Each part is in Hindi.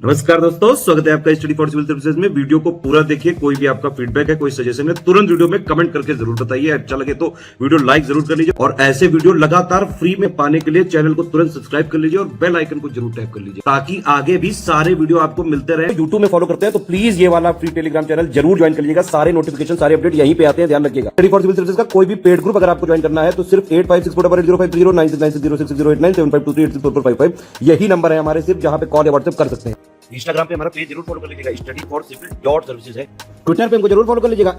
नमस्कार दोस्तों, स्वागत है आपका स्टडी फॉर सिविल सर्विसेज में। वीडियो को पूरा देखिए। कोई भी आपका फीडबैक है, कोई सजेशन है, तुरंत वीडियो में कमेंट करके जरूर बताइए। अच्छा लगे तो वीडियो लाइक जरूर कर लीजिए और ऐसे वीडियो लगातार फ्री में पाने के लिए चैनल को तुरंत सब्सक्राइब कर लीजिए और बेल आइकन को जरूर टैप कर लीजिए ताकि आगे भी सारे वीडियो आपको मिलते रहे। यूट्यूब में फॉलो करते हैं तो प्लीज ये वाला फ्री टेलीग्राम चैनल जरूर ज्वाइन कर लीजिएगा। सारे नोटिफिकेशन, सारे अपडेट यहीं पे आते हैं, ध्यान रखिएगा। स्टडी फॉर सिविल सर्विसेज का कोई भी पेड ग्रुप अगर आपको ज्वाइन करना है तो सिर्फ 856480530969608606089453864455 यही नंबर है हमारे, सिर्फ जहां पे कॉल या व्हाट्सएप कर सकते हैं। इंस्टाग्राम पे हमारा पेज जरूर फॉलो कर लीजिएगा, स्टडी फॉर सिविल .सर्विसेज है। ट्विटर पे हमको जरूर फॉलो कर लीजिएगा,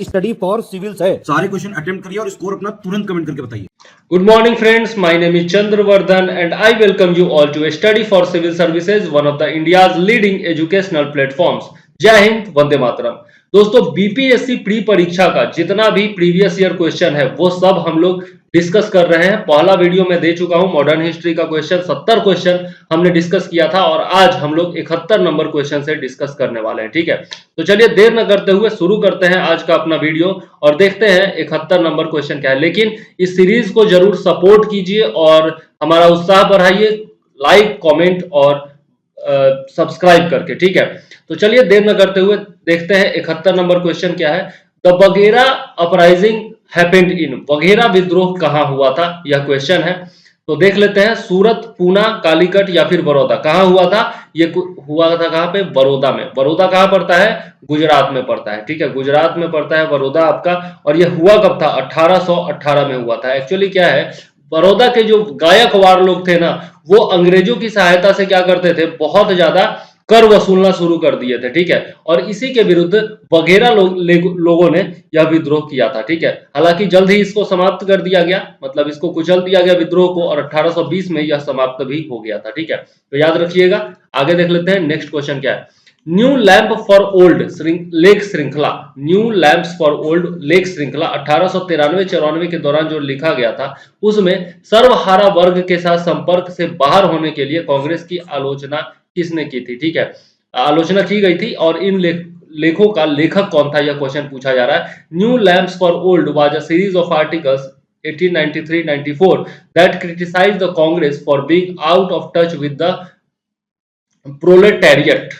@study for civils है। सारे क्वेश्चन अटेम्प्ट करिए और स्कोर अपना तुरंत कमेंट करके बताइए। Good morning friends, my name is Chandravardhan and I welcome you all to Study for Civil Services, one of the India's leading educational platforms. जय हिंद, वंदे मातरम। दोस्तों, बीपीएससी प्री परीक्षा का जितना भी प्रीवियस ईयर क्वेश्चन है वो सब हम लोग डिस्कस कर रहे हैं। पहला वीडियो में दे चुका हूं मॉडर्न हिस्ट्री का क्वेश्चन, 70 क्वेश्चन हमने डिस्कस किया था और आज हम लोग 71 नंबर क्वेश्चन से डिस्कस करने वाले हैं। ठीक है, तो चलिए देर न करते हुए शुरू करते हैं आज का अपना वीडियो और देखते हैं 71 नंबर क्वेश्चन क्या है। लेकिन इस सीरीज को जरूर सपोर्ट कीजिए और हमारा उत्साह बढ़ाइए लाइक, कमेंट और सब्सक्राइब करके। ठीक है, तो चलिए देर न करते हुए देखते हैं 71 नंबर क्वेश्चन क्या है। The Baghera uprising happened in, बघेरा विद्रोह कहां हुआ था, यह क्वेश्चन है। तो देख लेते हैं, सूरत, पूना, कालीकट या फिर बड़ौदा, कहां हुआ था? ये हुआ था कहां पे? बड़ौदा में। बड़ौदा कहां पड़ता है? गुजरात में पड़ता है। ठीक है, गुजरात में पड़ता है बड़ौदा आपका। और यह हुआ कब था? 1818 में हुआ था। एक्चुअली क्या है, बड़ौदा के जो गायकवाड़ लोग थे ना, वो अंग्रेजों की सहायता से क्या करते थे, बहुत ज्यादा कर वसूलना शुरू कर दिए थे। ठीक है, और इसी के विरुद्ध बघेरा लोगों ने यह विद्रोह किया था। ठीक है, हालांकि जल्द ही इसको समाप्त कर दिया गया, मतलब इसको कुचल दिया गया विद्रोह को, और 1820 में यह समाप्त भी हो गया था। ठीक है, तो याद रखिएगा। आगे देख लेते हैं नेक्स्ट क्वेश्चन क्या है। New lamp for old lake श्रृंखला, new lamps for old lake श्रृंखला 1893-94 के दौरान जो लिखा गया था, उसमें सर्वहारा वर्ग के साथ संपर्क से बाहर होने के लिए कांग्रेस की आलोचना किसने की थी? ठीक है, आलोचना की गई थी और इन लेखों का लेखक कौन था, यह क्वेश्चन पूछा जा रहा है। New lamps for old was a series of articles 1893-94 that criticized the Congress for being out of touch with the proletariat.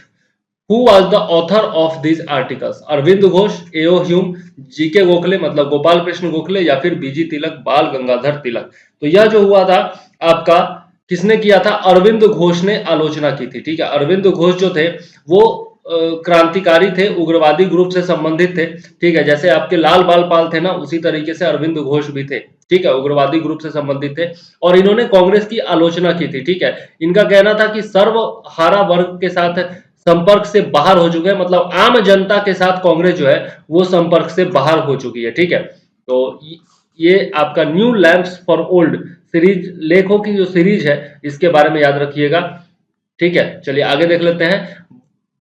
Who was the author of these articles? Aurobindo Ghosh, A O Hume, G K Gokhale मतलब गोपाल कृष्ण गोखले या फिर बीजी तिलक, बाल गंगाधर तिलक। तो यह जो हुआ था आपका, किसने किया था? अरविंद घोष ने आलोचना की थी। ठीक है, अरविंद घोष जो थे वो क्रांतिकारी थे, उग्रवादी ग्रुप से संबंधित थे। ठीक है, जैसे आपके लाल बाल पाल थे ना, उसी तरीके से अरविंद घोष भी थे। ठीक है, उग्रवादी ग्रुप से संबंधित थे और इन्होंने कांग्रेस की आलोचना की थी। ठीक है, इनका कहना था कि सर्वहारा वर्ग के साथ संपर्क से बाहर हो चुके हैं, मतलब आम जनता के साथ कांग्रेस जो है वो संपर्क से बाहर हो चुकी है। ठीक है, तो ये आपका new lamps for old series, लेखों की जो सीरीज है, इसके बारे में याद रखिएगा। ठीक है, चलिए आगे देख लेते हैं।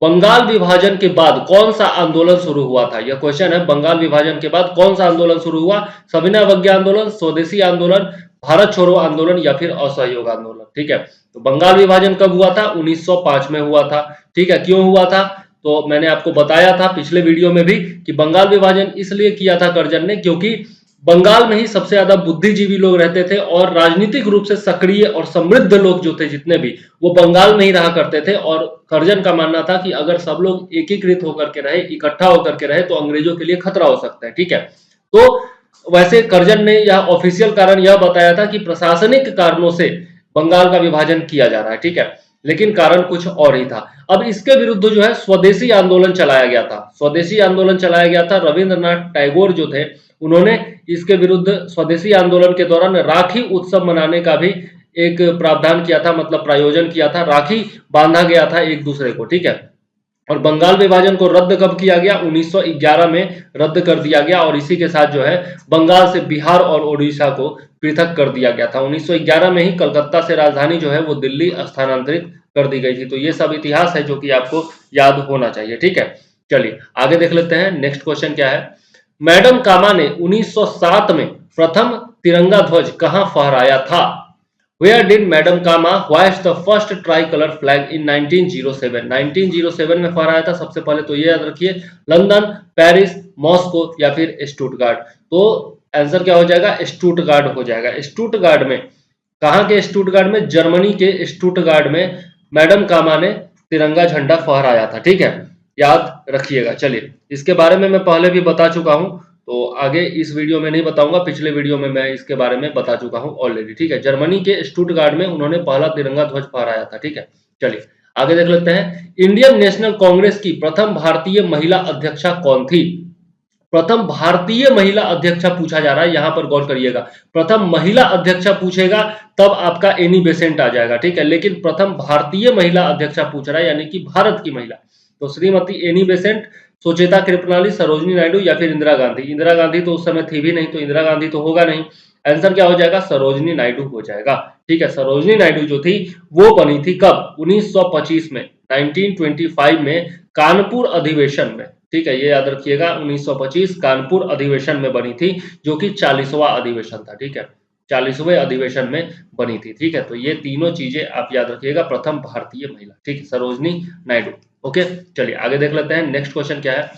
बंगाल विभाजन के बाद कौन सा आंदोलन शुरू हुआ था? यह क्वेश्चन है, बंगाल विभाजन के बाद कौन सा आंदोलन शुरू हुआ? सविनय अवज्ञा आंदोलन, स्वदेशी आंदोलन, भारत छोड़ो आंदोलन या फिर असहयोग आंदोलन। ठीक है, तो बंगाल विभाजन कब हुआ था? 1905 में हुआ था। ठीक है, क्यों हुआ था? तो मैंने आपको बताया था पिछले वीडियो में भी कि बंगाल विभाजन इसलिए किया था करजन ने, क्योंकि बंगाल में ही सबसे ज्यादा बुद्धिजीवी लोग रहते थे और राजनीतिक रूप से सक्रिय और समृद्ध लोग जो थे जितने भी, वो बंगाल में ही रहा करते थे। और करजन का मानना था कि अगर सब लोग एकीकृत होकर के रहे, इकट्ठा होकर के रहे, तो अंग्रेजों के लिए खतरा हो सकता है। ठीक है, तो वैसे करजन ने यह ऑफिशियल कारण यह बताया था कि प्रशासनिक कारणों से बंगाल का विभाजन किया जा रहा है। ठीक है, लेकिन कारण कुछ और ही था। अब इसके विरुद्ध जो है स्वदेशी आंदोलन चलाया गया था। स्वदेशी आंदोलन चलाया गया था, रविंद्रनाथ टैगोर जो थे उन्होंने इसके विरुद्ध स्वदेशी आंदोलन के दौरान राखी उत्सव मनाने का भी एक प्रावधान किया था, मतलब प्रायोजन किया था, राखी बांधा गया था एक दूसरे को। ठीक है, और बंगाल विभाजन को रद्द कब किया गया? 1911 में रद्द कर दिया गया और इसी के साथ जो है बंगाल से बिहार और ओडिशा को पृथक कर दिया गया था। 1911 में ही कलकत्ता से राजधानी जो है वो दिल्ली स्थानांतरित कर दी गई थी। तो ये सब इतिहास है जो कि आपको याद होना चाहिए। ठीक है, चलिए आगे देख लेते हैं नेक्स्ट क्वेश्चन क्या है। मैडम कामा ने 1907 में प्रथम तिरंगा ध्वज कहां फहराया था? Where did Madam Kama hoist the first tricolor flag in 1907? 1907 में फहराया था सबसे पहले। तो ये याद रखिए, लंदन, पेरिस, मॉस्को या फिर स्टुटगार्ड। तो आंसर क्या हो जाएगा? स्टुटगार्ड हो जाएगा। स्टुटगार्ड में, कहां के स्टुटगार्ड में? जर्मनी के स्टुटगार्ड में मैडम कामा ने तिरंगा झंडा फहराया था, ठीक है, याद रखिएगा। चलिए, इसके बारे में मैं पहले भी बता चुका हूं, तो आगे इस वीडियो में नहीं बताऊंगा, पिछले वीडियो में मैं इसके बारे में बता चुका हूं ऑलरेडी, ठीक है। जर्मनी के स्टुटगार्ट में उन्होंने पहला तिरंगा ध्वज फहराया था, ठीक है। चलिए आगे देख लेते हैं, इंडियन नेशनल कांग्रेस की प्रथम भारतीय महिला अध्यक्षा कौन थी? प्रथम भारतीय महिला अध्यक्षा पूछा जा रहा है, यहां पर गौर करिएगा, प्रथम महिला अध्यक्षा पूछेगा तब आपका एनी बेसेंट आ जाएगा, ठीक है, लेकिन प्रथम भारतीय महिला अध्यक्षा पूछ रहा है, यानी कि भारत की महिला, तो श्रीमती एनी बेसेंट, सुचेता कृपलानी, सरोजनी नायडू या फिर इंदिरा गांधी। इंदिरा गांधी तो उस समय थी भी नहीं, तो इंदिरा गांधी तो होगा नहीं, आंसर क्या हो जाएगा? सरोजनी नायडू हो जाएगा, ठीक है। सरोजनी नायडू जो थी वो बनी थी कब? 1925 में, 1925 में कानपुर अधिवेशन में, ठीक है, ये याद रखिएगा, 1925 कानपुर अधिवेशन में बनी थी, जो कि 40वां अधिवेशन था, ठीक है, 40वें अधिवेशन में बनी थी, ठीक है। तो ये तीनों चीजें आप याद रखिएगा, प्रथम भारतीय महिला, ठीक है, सरोजनी नायडू। ओके, चलिए आगे देख लेते हैं, नेक्स्ट क्वेश्चन क्या है।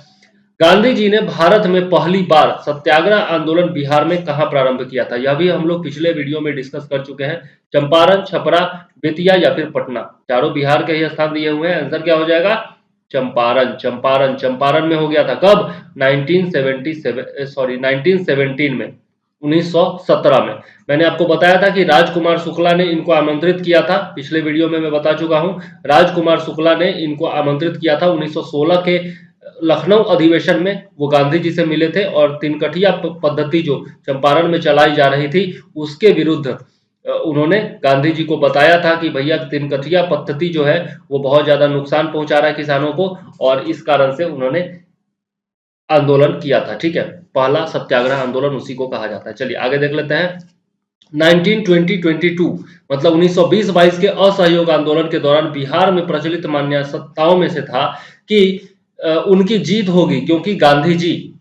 गांधी जी ने भारत में पहली बार सत्याग्रह आंदोलन बिहार में कहां प्रारंभ किया था? यह भी हम लोग पिछले वीडियो में डिस्कस कर चुके हैं, चंपारण, छपरा, बेतिया या फिर पटना, चारों बिहार के ही स्थान दिए हुए हैं, आंसर क्या हो जाएगा? चंपारण। चंपारण, चंपारण में हो गया था कब? 1917 में, 1917 में। मैंने आपको बताया था कि राजकुमार शुक्ला ने इनको आमंत्रित किया था, पिछले वीडियो में मैं बता चुका हूं, राजकुमार शुक्ला ने इनको आमंत्रित किया था 1916 के लखनऊ अधिवेशन में, वो गांधी जी से मिले थे और तिनकठिया पद्धति जो चंपारण में चलाई जा रही थी उसके विरुद्ध उन्होंने गांधी जी को बताया था कि भैया तिनकठिया पद्धति जो है वो बहुत ज्यादा नुकसान पहुंचा रहा है किसानों को, और इस कारण से उन्होंने आंदोलन किया था, ठीक है, पहला सत्याग्रह आंदोलन उसी को कहा जाता है। चलिए आगे देख लेते हैं, 1920-22 मतलब 1920-22 के असहयोग आंदोलन के दौरान बिहार में प्रचलित मान्यताओं में से था कि उनकी जीत होगी, क्योंकि गांधी जी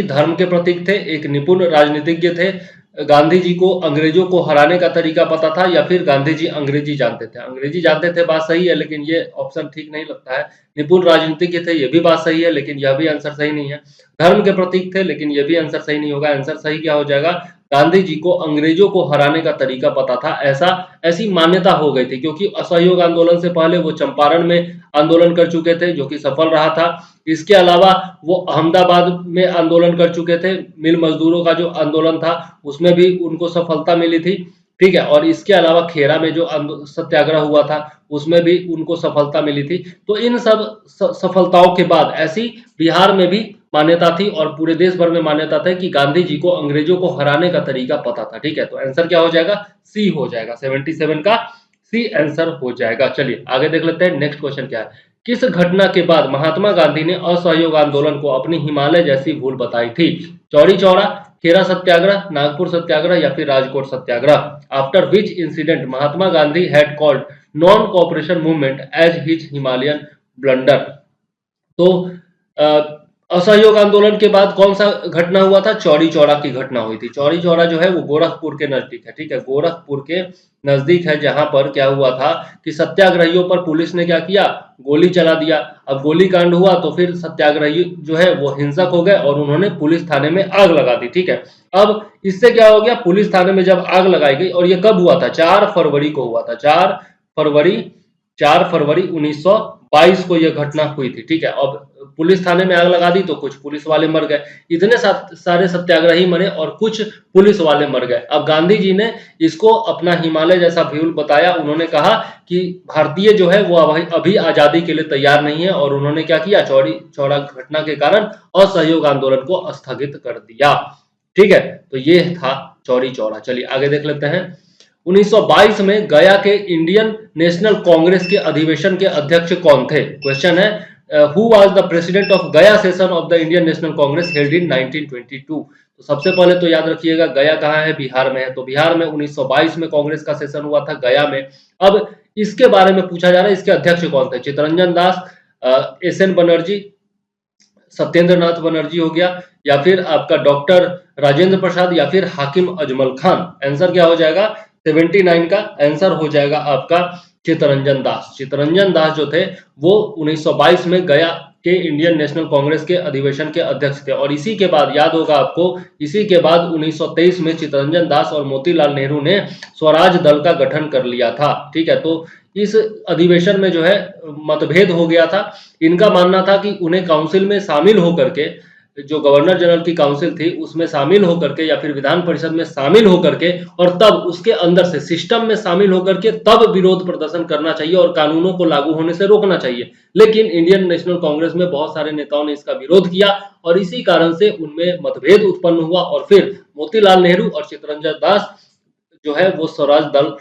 धर्म के प्रतीक थे, एक निपुण राजनीतिज्ञ थे, गांधी जी को अंग्रेजों को हराने का तरीका पता था, या फिर गांधी जी अंग्रेजी जानते थे? अंग्रेजी जानते थे, बात सही है, लेकिन ये ऑप्शन ठीक नहीं लगता है। निपुण राजनीतिज्ञ थे, ये भी बात सही है, लेकिन यह भी आंसर सही नहीं है। धर्म के प्रतीक थे, लेकिन यह भी आंसर सही नहीं होगा। आंसर सही क्या हो जाएगा? गांधी जी को अंग्रेजों को हराने का तरीका पता था, ऐसी मान्यता हो गई थी, क्योंकि असहयोग आंदोलन से पहले वो चंपारण में आंदोलन कर चुके थे, जो कि सफल रहा था। इसके अलावा वो अहमदाबाद में आंदोलन कर चुके थे, मिल मजदूरों का जो आंदोलन था उसमें भी उनको सफलता मिली थी, ठीक है, और इसके अलावा खेरा में जो सत्याग्रह हुआ था उसमें भी उनको सफलता मिली थी। तो इन सब सफलताओं के बाद ऐसी बिहार में भी मान्यता थी और पूरे देश भर में मान्यता था कि गांधी जी को अंग्रेजों को हराने का तरीका पता था, ठीक है। तो आंसर क्या हो जाएगा? सी हो जाएगा, 77 का सी आंसर हो जाएगा। चलिए आगे देख लेते हैं, नेक्स्ट क्वेश्चन क्या है। किस घटना के बाद महात्मा गांधी ने असहयोग आंदोलन को अपनी हिमालय जैसी भूल बताई थी? चौरी चौरा, खेरा सत्याग्रह, नागपुर सत्याग्रह या फिर Rajkot Satyagraha? After which incident Mahatma Gandhi had called non cooperation movement as his Himalayan blunder? तो असहयोग आंदोलन के बाद कौन सा घटना हुआ था? चौरी चौरा की घटना हुई थी। चौरी चौरा जो है वो गोरखपुर के नजदीक है, ठीक है, गोरखपुर के नजदीक है, जहां पर क्या हुआ था कि सत्याग्रहियों पर पुलिस ने क्या किया? गोली चला दिया। अब गोली कांड हुआ तो फिर सत्याग्रही जो है वो हिंसक हो गए और उन्होंने पुलिस थाने में आग लगा दी, ठीक है। अब इससे क्या हो गया? पुलिस थाने में जब आग लगाई गई, और ये कब हुआ था? 4 फरवरी को हुआ था, 4 फरवरी 1922 को यह घटना हुई थी, ठीक है। अब पुलिस थाने में आग लगा दी तो कुछ पुलिस वाले मर गए, इतने सारे सत्याग्रही मरे और कुछ पुलिस वाले मर गए। अब गांधी जी ने इसको अपना हिमालय जैसा भूल बताया। उन्होंने कहा कि भारतीय जो है वो अभी आजादी के लिए तैयार नहीं है, और उन्होंने क्या किया? चौरी चौरा घटना के कारण असहयोग आंदोलन को स्थगित कर दिया, ठीक है। तो ये था चौरी चौरा। चलिए आगे देख लेते हैं, 1922 में गया के इंडियन नेशनल कांग्रेस के अधिवेशन के अध्यक्ष कौन थे? क्वेश्चन है, who was the president of Gaya session of the Indian National Congress held in 1922? तो सबसे पहले तो याद रखिएगा, गया कहाँ है? बिहार में है। तो बिहार में 1922 में कांग्रेस का सेशन हुआ था, गया में। अब इसके बारे में पूछा जा रहा है, इसके अध्यक्ष कौन थे? चित्तरंजन दास, एस.एन. बनर्जी, सत्येंद्र नाथ बनर्जी हो गया, या फिर आपका डॉक्टर राजेंद्र प्रसाद, या फिर हाकिम अजमल खान? आंसर क्या हो जाएगा? 79 का आंसर हो जाएगा आपका चित्तरंजन दास। चित्तरंजन दास जो थे वो 1922 में गया के इंडियन नेशनल कांग्रेस के अधिवेशन के अध्यक्ष थे, और इसी के बाद याद होगा आपको, इसी के बाद 1923 में चित्तरंजन दास और मोतीलाल नेहरू ने स्वराज दल का गठन कर लिया था, ठीक है। तो इस अधिवेशन में जो है मतभेद हो गया था। इनका मानना था कि उन्हें काउंसिल में शामिल होकर के, जो गवर्नर जनरल की काउंसिल थी उसमें शामिल होकर के या फिर विधान परिषद में शामिल होकर के और तब उसके अंदर से सिस्टम में शामिल होकर के तब विरोध प्रदर्शन करना चाहिए और कानूनों को लागू होने से रोकना चाहिए। लेकिन इंडियन नेशनल कांग्रेस में बहुत सारे नेताओं ने इसका विरोध किया और इसी कारण से उनमें मतभेद उत्पन्न हुआ और फिर मोतीलाल नेहरू और चित्तरंजन दास जो है वो स्वराज दल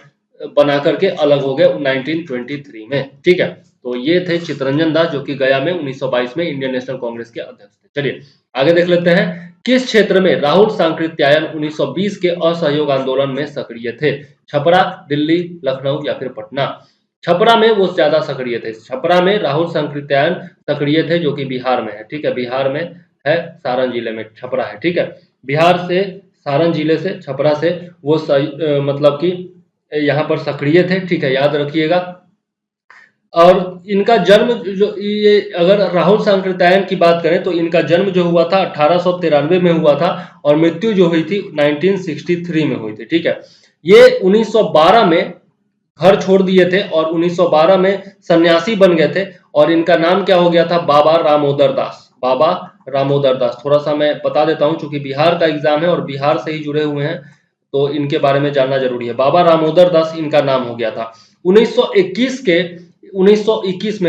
बना करके अलग हो गए 1923 में। ठीक है, तो ये थे चित्तरंजन दास जो कि गया में 1922 में इंडियन नेशनल कांग्रेस के अध्यक्ष थे। चलिए आगे देख लेते हैं, किस क्षेत्र में राहुल सांकृत्यायन 1920 के असहयोग आंदोलन में सक्रिय थे? छपरा, दिल्ली, लखनऊ या फिर पटना? छपरा में वो ज्यादा सक्रिय थे। छपरा में राहुल सांकृत्यायन सक्रिय थे, जो कि बिहार में है। ठीक है, बिहार में है, सारण जिले में छपरा है। ठीक है, बिहार से सारण जिले से छपरा से वो मतलब कि यहाँ पर सक्रिय थे। ठीक है, याद रखिएगा। और इनका जन्म जो ये अगर राहुल सांकृत्यायन की बात करें तो इनका जन्म जो हुआ था 1893 में हुआ था और मृत्यु जो हुई थी 1963 में हुई थी। ठीक है, ये 1912 में घर छोड़ दिए थे और 1912 में सन्यासी बन गए थे और इनका नाम क्या हो गया था? बाबा रामोदर दास। बाबा रामोदर दास। थोड़ा सा मैं बता देता हूं क्योंकि बिहार का एग्जाम है और बिहार से ही जुड़े हुए हैं तो इनके बारे में जानना जरूरी है। बाबा रामोदर दास इनका नाम हो गया था। 1921 में 1921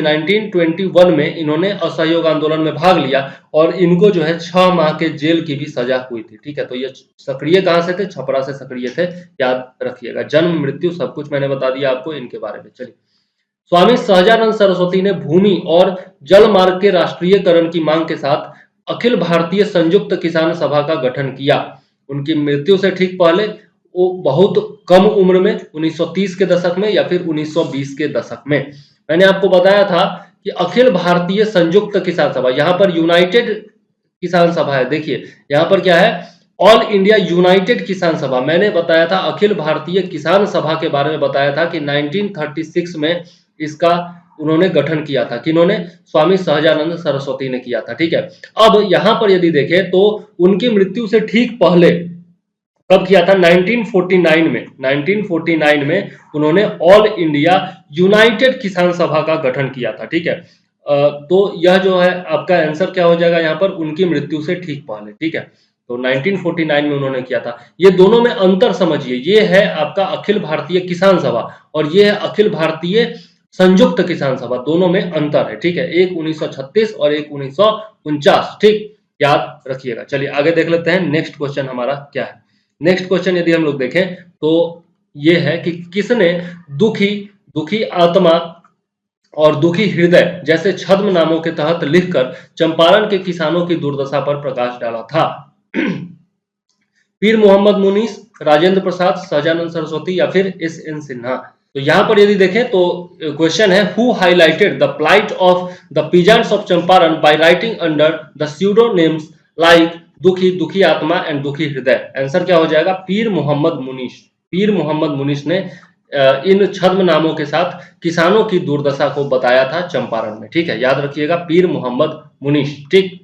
में इन्होंने असहयोग आंदोलन में भाग लिया और इनको जो है 6 माह के जेल की भी सजा हुई थी। ठीक है, तो ये सक्रिय कहां से थे? छपरा से सक्रिय थे, याद रखिएगा। जन्म मृत्यु सब कुछ मैंने बता दिया आपको इनके बारे में। चलिए, स्वामी सहजानंद सरस्वती ने भूमि और जल मार्ग के राष्ट्रीयकरण की मांग के साथ अखिल भारतीय संयुक्त किसान सभा का गठन किया। उनकी मृत्यु से ठीक पहले वो बहुत कम उम्र में 1930 के दशक में या फिर 1920 के दशक में। मैंने आपको बताया था कि अखिल भारतीय संयुक्त किसान सभा, यहाँ पर यूनाइटेड किसान सभा है। देखिए यहाँ पर क्या है? ऑल इंडिया यूनाइटेड किसान सभा। मैंने बताया था अखिल भारतीय किसान सभा के बारे में बताया था कि 1936 में इसका उन्होंने गठन किया था। किन्होंने? स्वामी सहजानंद सरस्वती ने किया था। ठीक है, अब यहां पर यदि देखें तो उनकी मृत्यु से ठीक पहले कब किया था? 1949 में। 1949 में उन्होंने ऑल इंडिया यूनाइटेड किसान सभा का गठन किया था। ठीक है, तो यह जो है आपका आंसर क्या हो जाएगा यहाँ पर? उनकी मृत्यु से ठीक पहले। ठीक है, तो 1949 में उन्होंने किया था। ये दोनों में अंतर समझिए, ये है आपका अखिल भारतीय किसान सभा और ये है अखिल भारतीय संयुक्त किसान सभा, दोनों में अंतर है। ठीक है, एक 1936 और एक 1949। ठीक, याद रखिएगा। चलिए आगे देख लेते हैं नेक्स्ट क्वेश्चन हमारा क्या है। नेक्स्ट क्वेश्चन यदि हम लोग देखें तो ये है कि किसने दुखी आत्मा और दुखी हृदय जैसे छद्म नामों के तहत लिखकर चंपारण के किसानों की दुर्दशा पर प्रकाश डाला था? पीर मोहम्मद मुनीस, राजेंद्र प्रसाद, सहजानंद सरस्वती या फिर एस.एन. सिन्हा? तो यहां पर यदि देखें तो क्वेश्चन है, who highlighted the plight of the peasants of Champaran by writing under the pseudonyms like Dukhi Atma and दुखी हृदय? आंसर क्या हो जाएगा? पीर मोहम्मद मुनीस। पीर मोहम्मद मुनीस ने इन छद्म नामों के साथ किसानों की दुर्दशा को बताया था चंपारण में। ठीक है, याद रखिएगा, पीर मोहम्मद मुनीस। ठीक,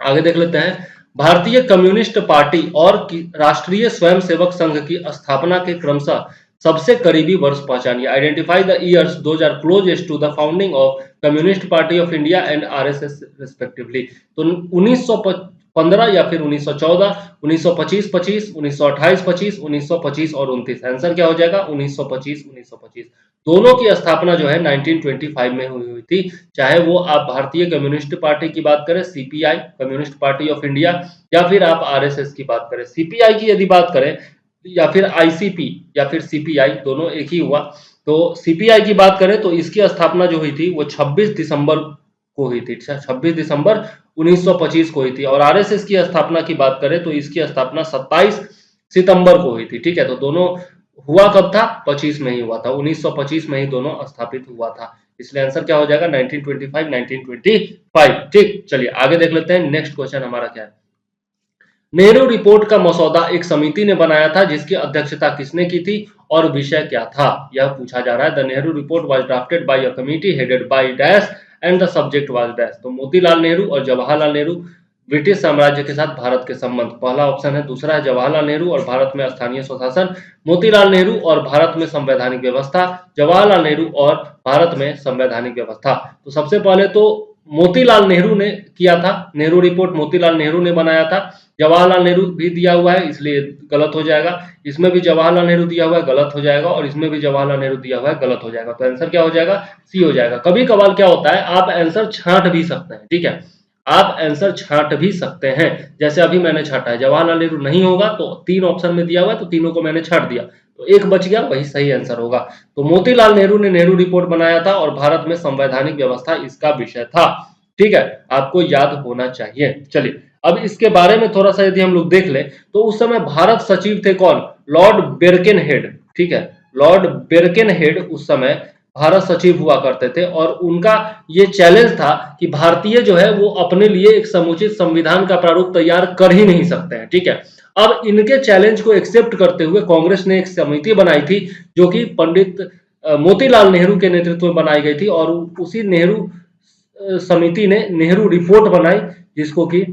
आगे देख लेते हैं, भारतीय कम्युनिस्ट पार्टी और राष्ट्रीय स्वयंसेवक संघ की स्थापना के क्रमशः सबसे करीबी वर्ष पहचानिए। Identify the years those are closest to the founding of Communist Party of India and RSS respectively. तो 1915 या फिर 1914, 1925, 1928, 1925 और 29। आंसर क्या हो जाएगा? 1925। दोनों की स्थापना जो है 1925 में हुई थी। चाहे वो आप भारतीय कम्युनिस्ट पार्टी की बात करें, CPI communist Party of India, या फिर आप आरएसएस की बात करें। सीपीआई की यदि बात करें या फिर आईसीपी या फिर सीपीआई, दोनों एक ही हुआ। तो सीपीआई की बात करें तो इसकी स्थापना जो हुई थी वो 26 दिसंबर को हुई थी। 26 दिसंबर 1925 को हुई थी। और आरएसएस की स्थापना की बात करें तो इसकी स्थापना 27 सितंबर को हुई थी। ठीक है, तो दोनों हुआ कब था? 25 में ही हुआ था। 1925 में ही दोनों स्थापित हुआ था। इसलिए आंसर क्या हो जाएगा? 1925, 1925। ठीक, चलिए आगे देख लेते हैं नेक्स्ट क्वेश्चन हमारा क्या है। नेहरू रिपोर्ट का मसौदा एक समिति ने बनाया था जिसकी अध्यक्षता किसने की थी और विषय क्या था? यह पूछा जा रहा है। The Nehru report was drafted bye a committee headed by dash and the subject was dash. तो मोतीलाल नेहरू और जवाहरलाल नेहरू ब्रिटिश साम्राज्य के साथ भारत के संबंध, पहला ऑप्शन है। दूसरा है जवाहरलाल नेहरू और भारत में स्थानीय स्वशासन, मोतीलाल नेहरू और भारत में संवैधानिक व्यवस्था, जवाहरलाल नेहरू और भारत में संवैधानिक व्यवस्था। तो सबसे पहले तो मोतीलाल नेहरू ने किया था, नेहरू रिपोर्ट मोतीलाल नेहरू ने बनाया था। जवाहरलाल नेहरू भी दिया हुआ है इसलिए गलत हो जाएगा, इसमें भी जवाहरलाल नेहरू दिया हुआ है गलत हो जाएगा, और इसमें भी जवाहरलाल नेहरू दिया हुआ है गलत हो जाएगा। तो आंसर क्या हो जाएगा? सी हो जाएगा। कभी कभार क्या होता है, आप आंसर छांट भी सकते हैं, ठीक है, आप आंसर छांट भी सकते हैं। जैसे अभी मैंने छांटा है, जवाहरलाल नेहरू नहीं होगा तो 3 ऑप्शन में दिया हुआ है तो तीनों को मैंने छांट दिया, तो एक बच गया, वही सही आंसर होगा। तो मोतीलाल नेहरू ने नेहरू रिपोर्ट बनाया था और भारत में संवैधानिक व्यवस्था इसका विषय था, ठीक है, आपको याद होना चाहिए। चलिए अब इसके बारे में थोड़ा सा यदि हम लोग देख ले तो उस समय भारत सचिव थे कौन? लॉर्ड बेरकेनहेड, ठीक है, लॉर्ड बेरकेनहेड उस समय भारत सचिव हुआ करते थे, और उनका ये चैलेंज था कि भारतीय जो है वो अपने लिए एक समुचित संविधान का प्रारूप तैयार कर ही नहीं सकते हैं, ठीक है। अब इनके चैलेंज को एक्सेप्ट करते हुए कांग्रेस ने एक समिति बनाई थी जो कि पंडित मोतीलाल नेहरू के नेतृत्व में बनाई गई थी, और उसी नेहरू समिति ने नेहरू रिपोर्ट बनाई जिसको कि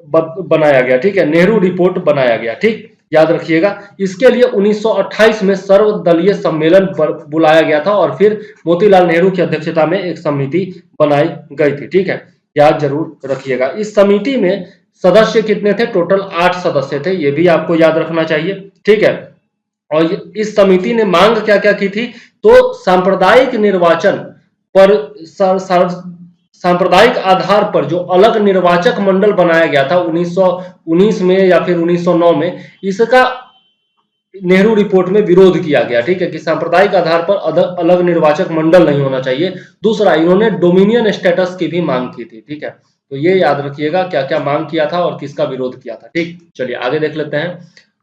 बनाया गया, ठीक है, नेहरू रिपोर्ट बनाया गया, ठीक, याद रखिएगा। इसके लिए 1928 में सर्वदलीय सम्मेलन बुलाया गया था और फिर मोतीलाल नेहरू की अध्यक्षता में एक समिति बनाई गई थी, ठीक है, याद जरूर रखिएगा। इस समिति में सदस्य कितने थे? टोटल 8 सदस्य थे, ये भी आपको याद रखना चाहिए, ठीक है। और इस समिति ने मांग क्या क्या की थी? तो सांप्रदायिक निर्वाचन पर सांप्रदायिक आधार पर जो अलग निर्वाचक मंडल बनाया गया था 1919 में या फिर 1909 में, इसका नेहरू रिपोर्ट में विरोध किया गया, ठीक है, कि सांप्रदायिक आधार पर अलग निर्वाचक मंडल नहीं होना चाहिए। दूसरा, इन्होंने डोमिनियन स्टेटस की भी मांग की थी, ठीक है, तो ये याद रखिएगा क्या क्या मांग किया था और किसका विरोध किया था, ठीक। चलिए आगे देख लेते हैं।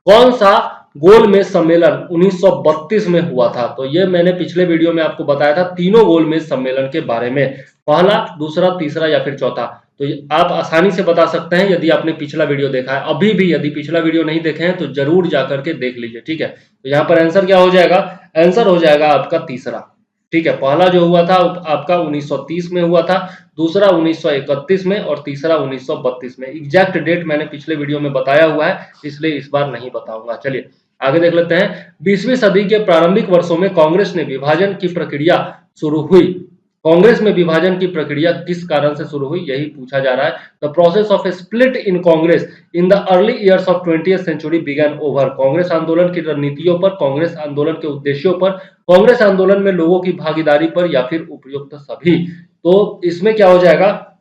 कौन सा गोलमेज सम्मेलन 1932 में हुआ था? तो ये मैंने पिछले वीडियो में आपको बताया था तीनों गोलमेज सम्मेलन के बारे में, पहला, दूसरा, तीसरा या फिर चौथा। तो आप आसानी से बता सकते हैं यदि आपने पिछला वीडियो देखा है। अभी भी यदि पिछला वीडियो नहीं देखे हैं तो जरूर जाकर के देख लीजिए, ठीक है। तो यहाँ पर आंसर क्या हो जाएगा? आंसर हो जाएगा आपका तीसरा, ठीक है। पहला जो हुआ था आपका 1930 में हुआ था, दूसरा 1931 में और तीसरा 1932 में। एग्जैक्ट डेट मैंने पिछले वीडियो में बताया हुआ है, इसलिए इस बार नहीं बताऊंगा। चलिए आगे देख लेते हैं। 20वीं सदी के प्रारंभिक वर्षों में कांग्रेस ने विभाजन की प्रक्रिया शुरू हुई। कांग्रेस में विभाजन की प्रक्रिया किस कारण से शुरू हुई, यही पूछा जा रहा है। The process of a split in Congress in the early years of 20th century began over. Congress आंदोलन की रणनीतियों पर, कांग्रेस आंदोलन के उद्देश्यों पर, कांग्रेस आंदोलन में लोगों की भागीदारी पर, या फिर उपयुक्त सभी। तो इसमें क्या हो जाएगा?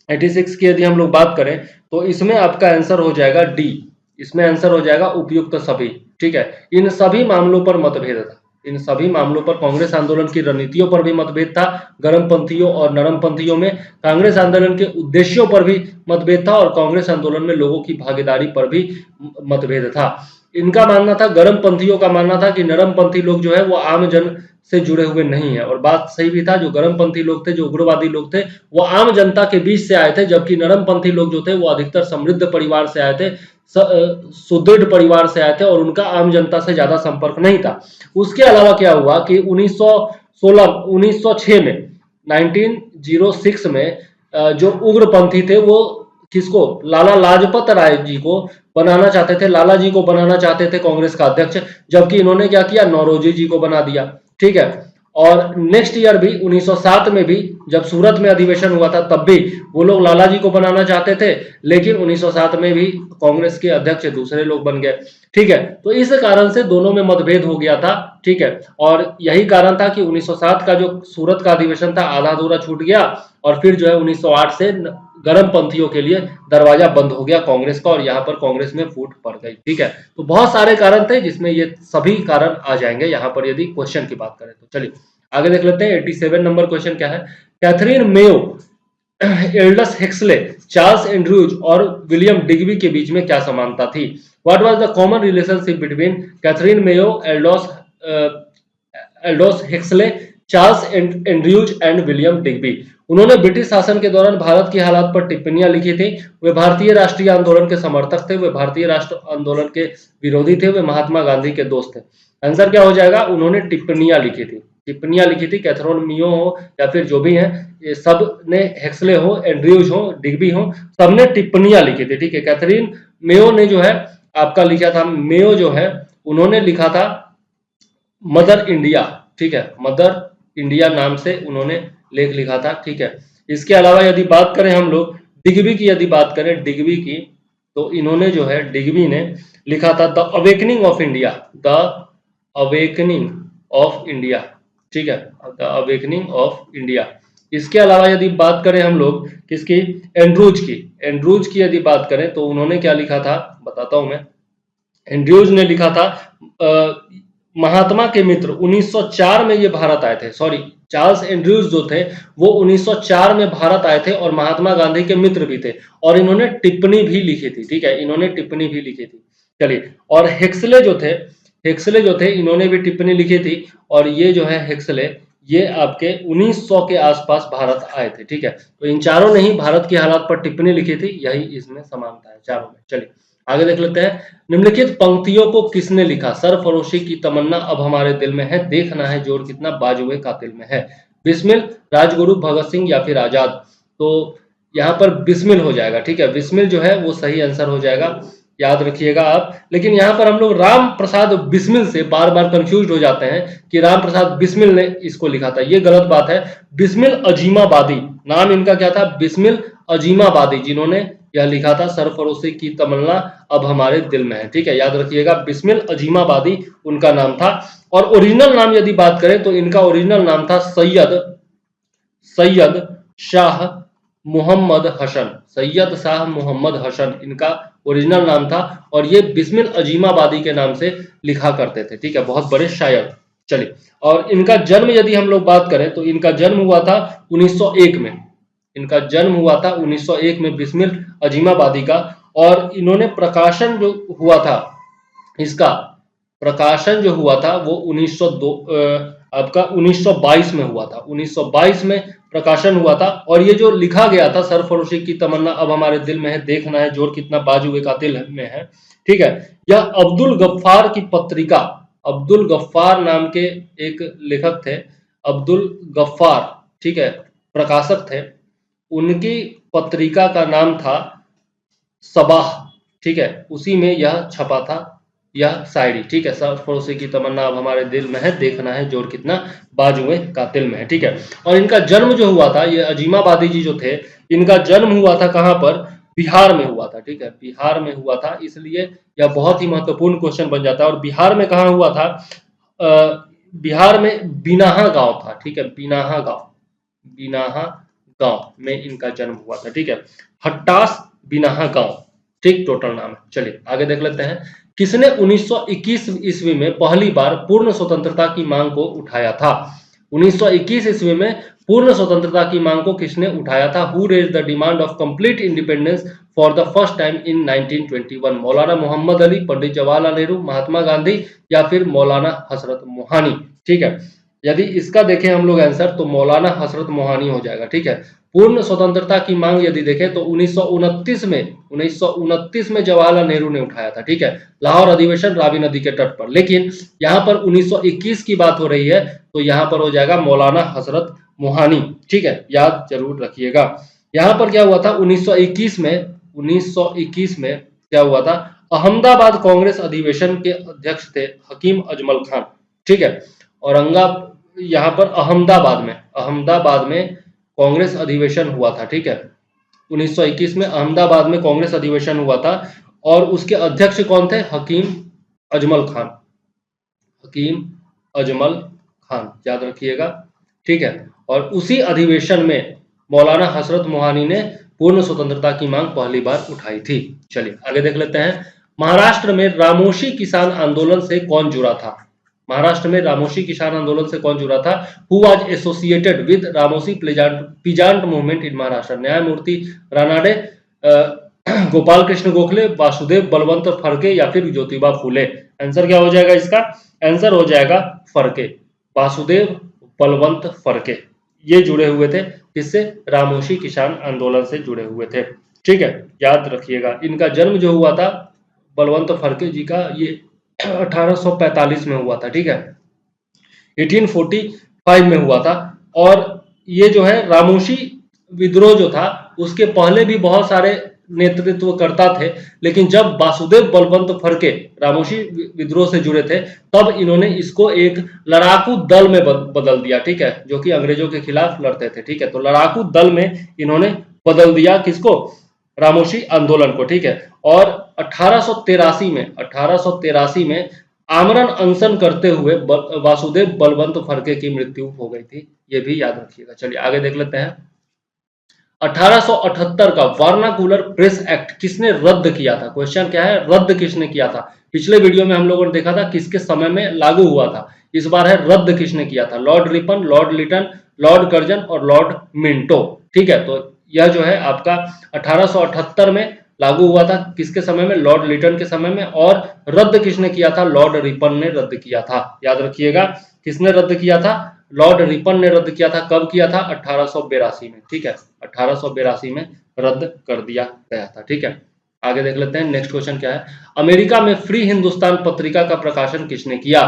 86 की यदि हम लोग बात करें तो इसमें आपका आंसर हो जाएगा डी, इसमें आंसर हो जाएगा उपयुक्त सभी, ठीक है। इन सभी मामलों पर मतभेद था, इन सभी मामलों पर, कांग्रेस आंदोलन की रणनीतियों पर भी मतभेद था, गर्मपंथियों और नरमपंथियों में, कांग्रेस आंदोलन के उद्देश्यों पर भी मतभेद था, और कांग्रेस आंदोलन में लोगों की भागीदारी पर भी मतभेद था। इनका मानना था, गर्मपंथियों का मानना था कि नरमपंथी लोग जो है वो आम जन से जुड़े हुए नहीं है, और बात सही भी था। जो गर्मपंथी लोग थे, जो उग्रवादी लोग थे, वो आम जनता के बीच से आए थे, जबकि नरमपंथी लोग जो थे वो अधिकतर समृद्ध परिवार से आए थे, सुदृढ़ परिवार से आए थे, और उनका आम जनता से ज्यादा संपर्क नहीं था। उसके अलावा क्या हुआ कि 1906 में 1906 में जो उग्रपंथी थे वो किसको? लाला लाजपत राय जी को बनाना चाहते थे, लाला जी को बनाना चाहते थे कांग्रेस का अध्यक्ष, जबकि इन्होंने क्या किया? नौरोजी जी को बना दिया, ठीक है। और नेक्स्ट ईयर भी 1907 में भी जब सूरत में अधिवेशन हुआ था तब भी वो लोग लाला जी को बनाना चाहते थे, लेकिन 1907 में भी कांग्रेस के अध्यक्ष दूसरे लोग बन गए, ठीक है। तो इस कारण से दोनों में मतभेद हो गया था, ठीक है। और यही कारण था कि 1907 का जो सूरत का अधिवेशन था आधा अधूरा छूट गया, और फिर जो है 1908 से गर्मपंथियों के लिए दरवाजा बंद हो गया कांग्रेस का, और यहाँ पर कांग्रेस में फूट पड़ गई, ठीक है। तो बहुत सारे कारण थे जिसमें ये सभी कारण आ जाएंगे यहाँ पर यदि क्वेश्चन की बात करें तो। चलिए आगे देख लेते हैं। 87 नंबर क्वेश्चन क्या है? Katherine Mayo, Aldous Huxley, Charles Andrews और विलियम डिग्बी के बीच में क्या समानता थी? What was the common relationship between Katherine Mayo, Aldous Huxley, Charles Andrews and William Digby? उन्होंने ब्रिटिश शासन के दौरान भारत की हालात पर टिप्पणियां लिखी थी। वे भारतीय राष्ट्रीय आंदोलन के समर्थक थे, वे भारतीय राष्ट्र आंदोलन के विरोधी थे, वे महात्मा गांधी के दोस्त थे। आंसर क्या हो जाएगा? उन्होंने टिप्पणियां लिखी थी, टिप्पणियां लिखी थी, कैथरीन मियो हो या फिर जो भी हैं, ये सब ने, हेक्सले हो, एंड्रयूज हो, डिग्बी हो, सबने टिप्पणियां लिखी थी, ठीक है। कैथरीन मेयो ने जो है आपका लिखा था, मेयो जो है उन्होंने लिखा था मदर इंडिया, ठीक है, मदर इंडिया नाम से उन्होंने लेख लिखा था, ठीक है। इसके अलावा यदि बात करें हम लोग डिग्बी की, यदि बात करें डिग्बी की, तो इन्होंने जो है डिग्बी ने लिखा था the awakening of India, the awakening of India, ठीक है, द अवेकनिंग ऑफ इंडिया। इसके अलावा यदि बात करें हम लोग किसकी, एंड्रूज की, एंड्रूज की यदि बात करें तो उन्होंने क्या लिखा था, बताता हूं मैं। एंड्रयूज ने लिखा था महात्मा के मित्र 1904 में ये भारत आए थे, सॉरी, चार्ल्स एंड्रयूज जो थे वो 1904 में भारत आए थे और महात्मा गांधी के मित्र भी थे, और इन्होंने टिप्पणी भी लिखी थी, ठीक है, इन्होंने टिप्पणी भी लिखी थी। चलिए, और हेक्सले जो थे, हेक्सले जो थे इन्होंने भी टिप्पणी लिखी थी, और ये जो है हेक्सले, ये आपके 1900 के आसपास भारत आए थे, ठीक है। तो इन चारों ने ही भारत की हालात पर टिप्पणी लिखी थी, यही इसमें समानता है चारों में। चलिए आगे देख लेते हैं। निम्नलिखित पंक्तियों को किसने लिखा, सरफरोशी की तमन्ना अब हमारे दिल में है, देखना है जोर कितना बाजुए कातिल में है। बिस्मिल, राजगुरु, भगत सिंह या फिर आजाद। तो यहाँ पर बिस्मिल हो जाएगा, ठीक है, बिस्मिल जो है वो सही आंसर हो जाएगा, याद रखिएगा आप। लेकिन यहाँ पर हम लोग राम प्रसाद बिस्मिल से बार बार कंफ्यूज हो जाते हैं कि राम प्रसाद बिस्मिल ने इसको लिखा था, ये गलत बात है। बिस्मिल अजीमाबादी, नाम इनका क्या था, बिस्मिल अजीमाबादी, जिन्होंने यह लिखा था सरफरोशी की तमन्ना अब हमारे दिल में है, ठीक है, याद रखिएगा, बिस्मिल अजीमाबादी उनका नाम था। और ओरिजिनल नाम यदि बात करें तो इनका ओरिजिनल नाम था सैयद शाह मोहम्मद हसन, सैयद शाह मोहम्मद हसन इनका ओरिजिनल नाम था, और ये बिस्मिल अजीमाबादी के नाम से लिखा करते थे, ठीक है, बहुत बड़े शायर। चलिए, और इनका जन्म यदि हम लोग बात करें तो इनका जन्म हुआ था 1901 में, इनका जन्म हुआ था 1901 में बिस्मिल अजीमाबादी का। और इन्होंने प्रकाशन जो हुआ था, इसका प्रकाशन जो हुआ था वो 1902 आपका 1922 में हुआ था, 1922 में प्रकाशन हुआ था। और ये जो लिखा गया था सरफरोशी की तमन्ना अब हमारे दिल में है, देखना है जोर कितना बाजुए कातिल में है, ठीक है, यह अब्दुल गफ्फार की पत्रिका, अब्दुल गफ्फार नाम के एक लेखक थे, अब्दुल गफ्फार, ठीक है, प्रकाशक थे, उनकी पत्रिका का नाम था सबाह, ठीक है, उसी में यह छपा था, यह शायरी, ठीक है, सरफरोशी की तमन्ना अब हमारे दिल में है, देखना है जोर कितना बाजुए कातिल में है, ठीक है। और इनका जन्म जो हुआ था, ये अजीमाबादी जी जो थे, इनका जन्म हुआ था कहां पर, बिहार में हुआ था, ठीक है, बिहार में हुआ था, इसलिए यह बहुत ही महत्वपूर्ण क्वेश्चन बन जाता है। और बिहार में कहां हुआ था, बिहार में बिनाहा गांव था, ठीक है, बिनाहा गांव, बिनाहा गांव में इनका जन्म हुआ था, ठीक है, हट्टास बिनाहा गांव, ठीक, टोटल नाम है। चलिए आगे देख लेते हैं। किसने 1921 ईस्वी में पहली बार पूर्ण स्वतंत्रता की मांग को उठाया था, 1921 ईस्वी में पूर्ण स्वतंत्रता की मांग को किसने उठाया था, who raised the demand of complete independence for the first time in 1921, Maulana Mohammad Ali, Pandit Jawaharlal Nehru, Mahatma Gandhi या फिर मौलाना हजरत मोहानी, ठीक है। यदि इसका देखें हम लोग आंसर तो मौलाना हजरत मोहानी हो जाएगा, ठीक है। पूर्ण स्वतंत्रता की मांग यदि देखें तो 1929 में जवाहरलाल नेहरू ने उठाया था, ठीक है, लाहौर अधिवेशन रावी नदी के तट पर। लेकिन यहाँ पर 1921 की बात हो रही है तो यहाँ पर हो जाएगा मौलाना हजरत मोहानी, ठीक है, याद जरूर रखिएगा। यहाँ पर क्या हुआ था 1921 में क्या हुआ था, अहमदाबाद कांग्रेस अधिवेशन के अध्यक्ष थे हकीम अजमल खान, ठीक है, यहाँ पर अहमदाबाद में कांग्रेस अधिवेशन हुआ था, ठीक है, 1921 में अहमदाबाद में कांग्रेस अधिवेशन हुआ था, और उसके अध्यक्ष कौन थे, हकीम अजमल खान, हकीम अजमल खान, याद रखिएगा, ठीक है। और उसी अधिवेशन में मौलाना हजरत मोहानी ने पूर्ण स्वतंत्रता की मांग पहली बार उठाई थी। चलिए आगे देख लेते हैं। महाराष्ट्र में रामोशी किसान आंदोलन से कौन जुड़ा था, महाराष्ट्र में रामोशी किसान आंदोलन से कौन जुड़ा था, who was associated with Ramoshi peasant movement in Maharashtra, Nyayamurti Ranade, Gopal Krishna Gokhale, Vasudev Balwant Phadke या फिर ज्योतिबा फूले। आंसर क्या हो जाएगा इसका, आंसर हो जाएगा फड़के, वासुदेव बलवंत फड़के, ये जुड़े हुए थे किससे, रामोशी किसान आंदोलन से जुड़े हुए थे, ठीक है, याद रखिएगा। इनका जन्म जो हुआ था बलवंत फड़के जी का, ये 1845 में हुआ था, ठीक है, 1840 1905 में हुआ था। और ये जो है रामोशी विद्रोह जो था उसके पहले भी बहुत सारे नेतृत्वकर्ता थे, लेकिन जब वासुदेव बलवंत फड़के रामोशी विद्रोह से जुड़े थे तब इन्होंने इसको एक लड़ाकू दल में बदल दिया, ठीक है, जो कि अंग्रेजों के खिलाफ लड़ते थे, ठीक है। तो लड़ाकू दल में इन्होंने बदल दिया किसको, रामोशी आंदोलन को, ठीक है। और 1883 में आमरण अनशन करते हुए वासुदेव बलवंत फड़के की मृत्यु हो गई थी, ये भी याद रखिएगा। चलिए आगे देख लेते हैं। 1878 का वर्नाकुलर प्रेस एक्ट किसने रद्द किया था? क्वेश्चन क्या है, रद्द किसने किया था? पिछले वीडियो में हम लोगों ने देखा था किसके समय में लागू हुआ था, इस बार है रद्द किसने किया था। Lord Ripon, Lord Lytton, Lord Curzon और लॉर्ड मिंटो, ठीक है। तो यह जो है आपका 1878 में लागू हुआ था, किसके समय में, लॉर्ड लिटन के समय में। और रद्द किसने किया था, लॉर्ड रिपन ने रद्द किया था, याद रखिएगा। किसने रद्द किया था, लॉर्ड रिपन ने रद्द किया था। कब किया था, 1882 में, ठीक है, 1882 में रद्द कर दिया गया था, ठीक है। आगे देख लेते हैं नेक्स्ट क्वेश्चन क्या है। अमेरिका में फ्री हिंदुस्तान पत्रिका का प्रकाशन किसने किया?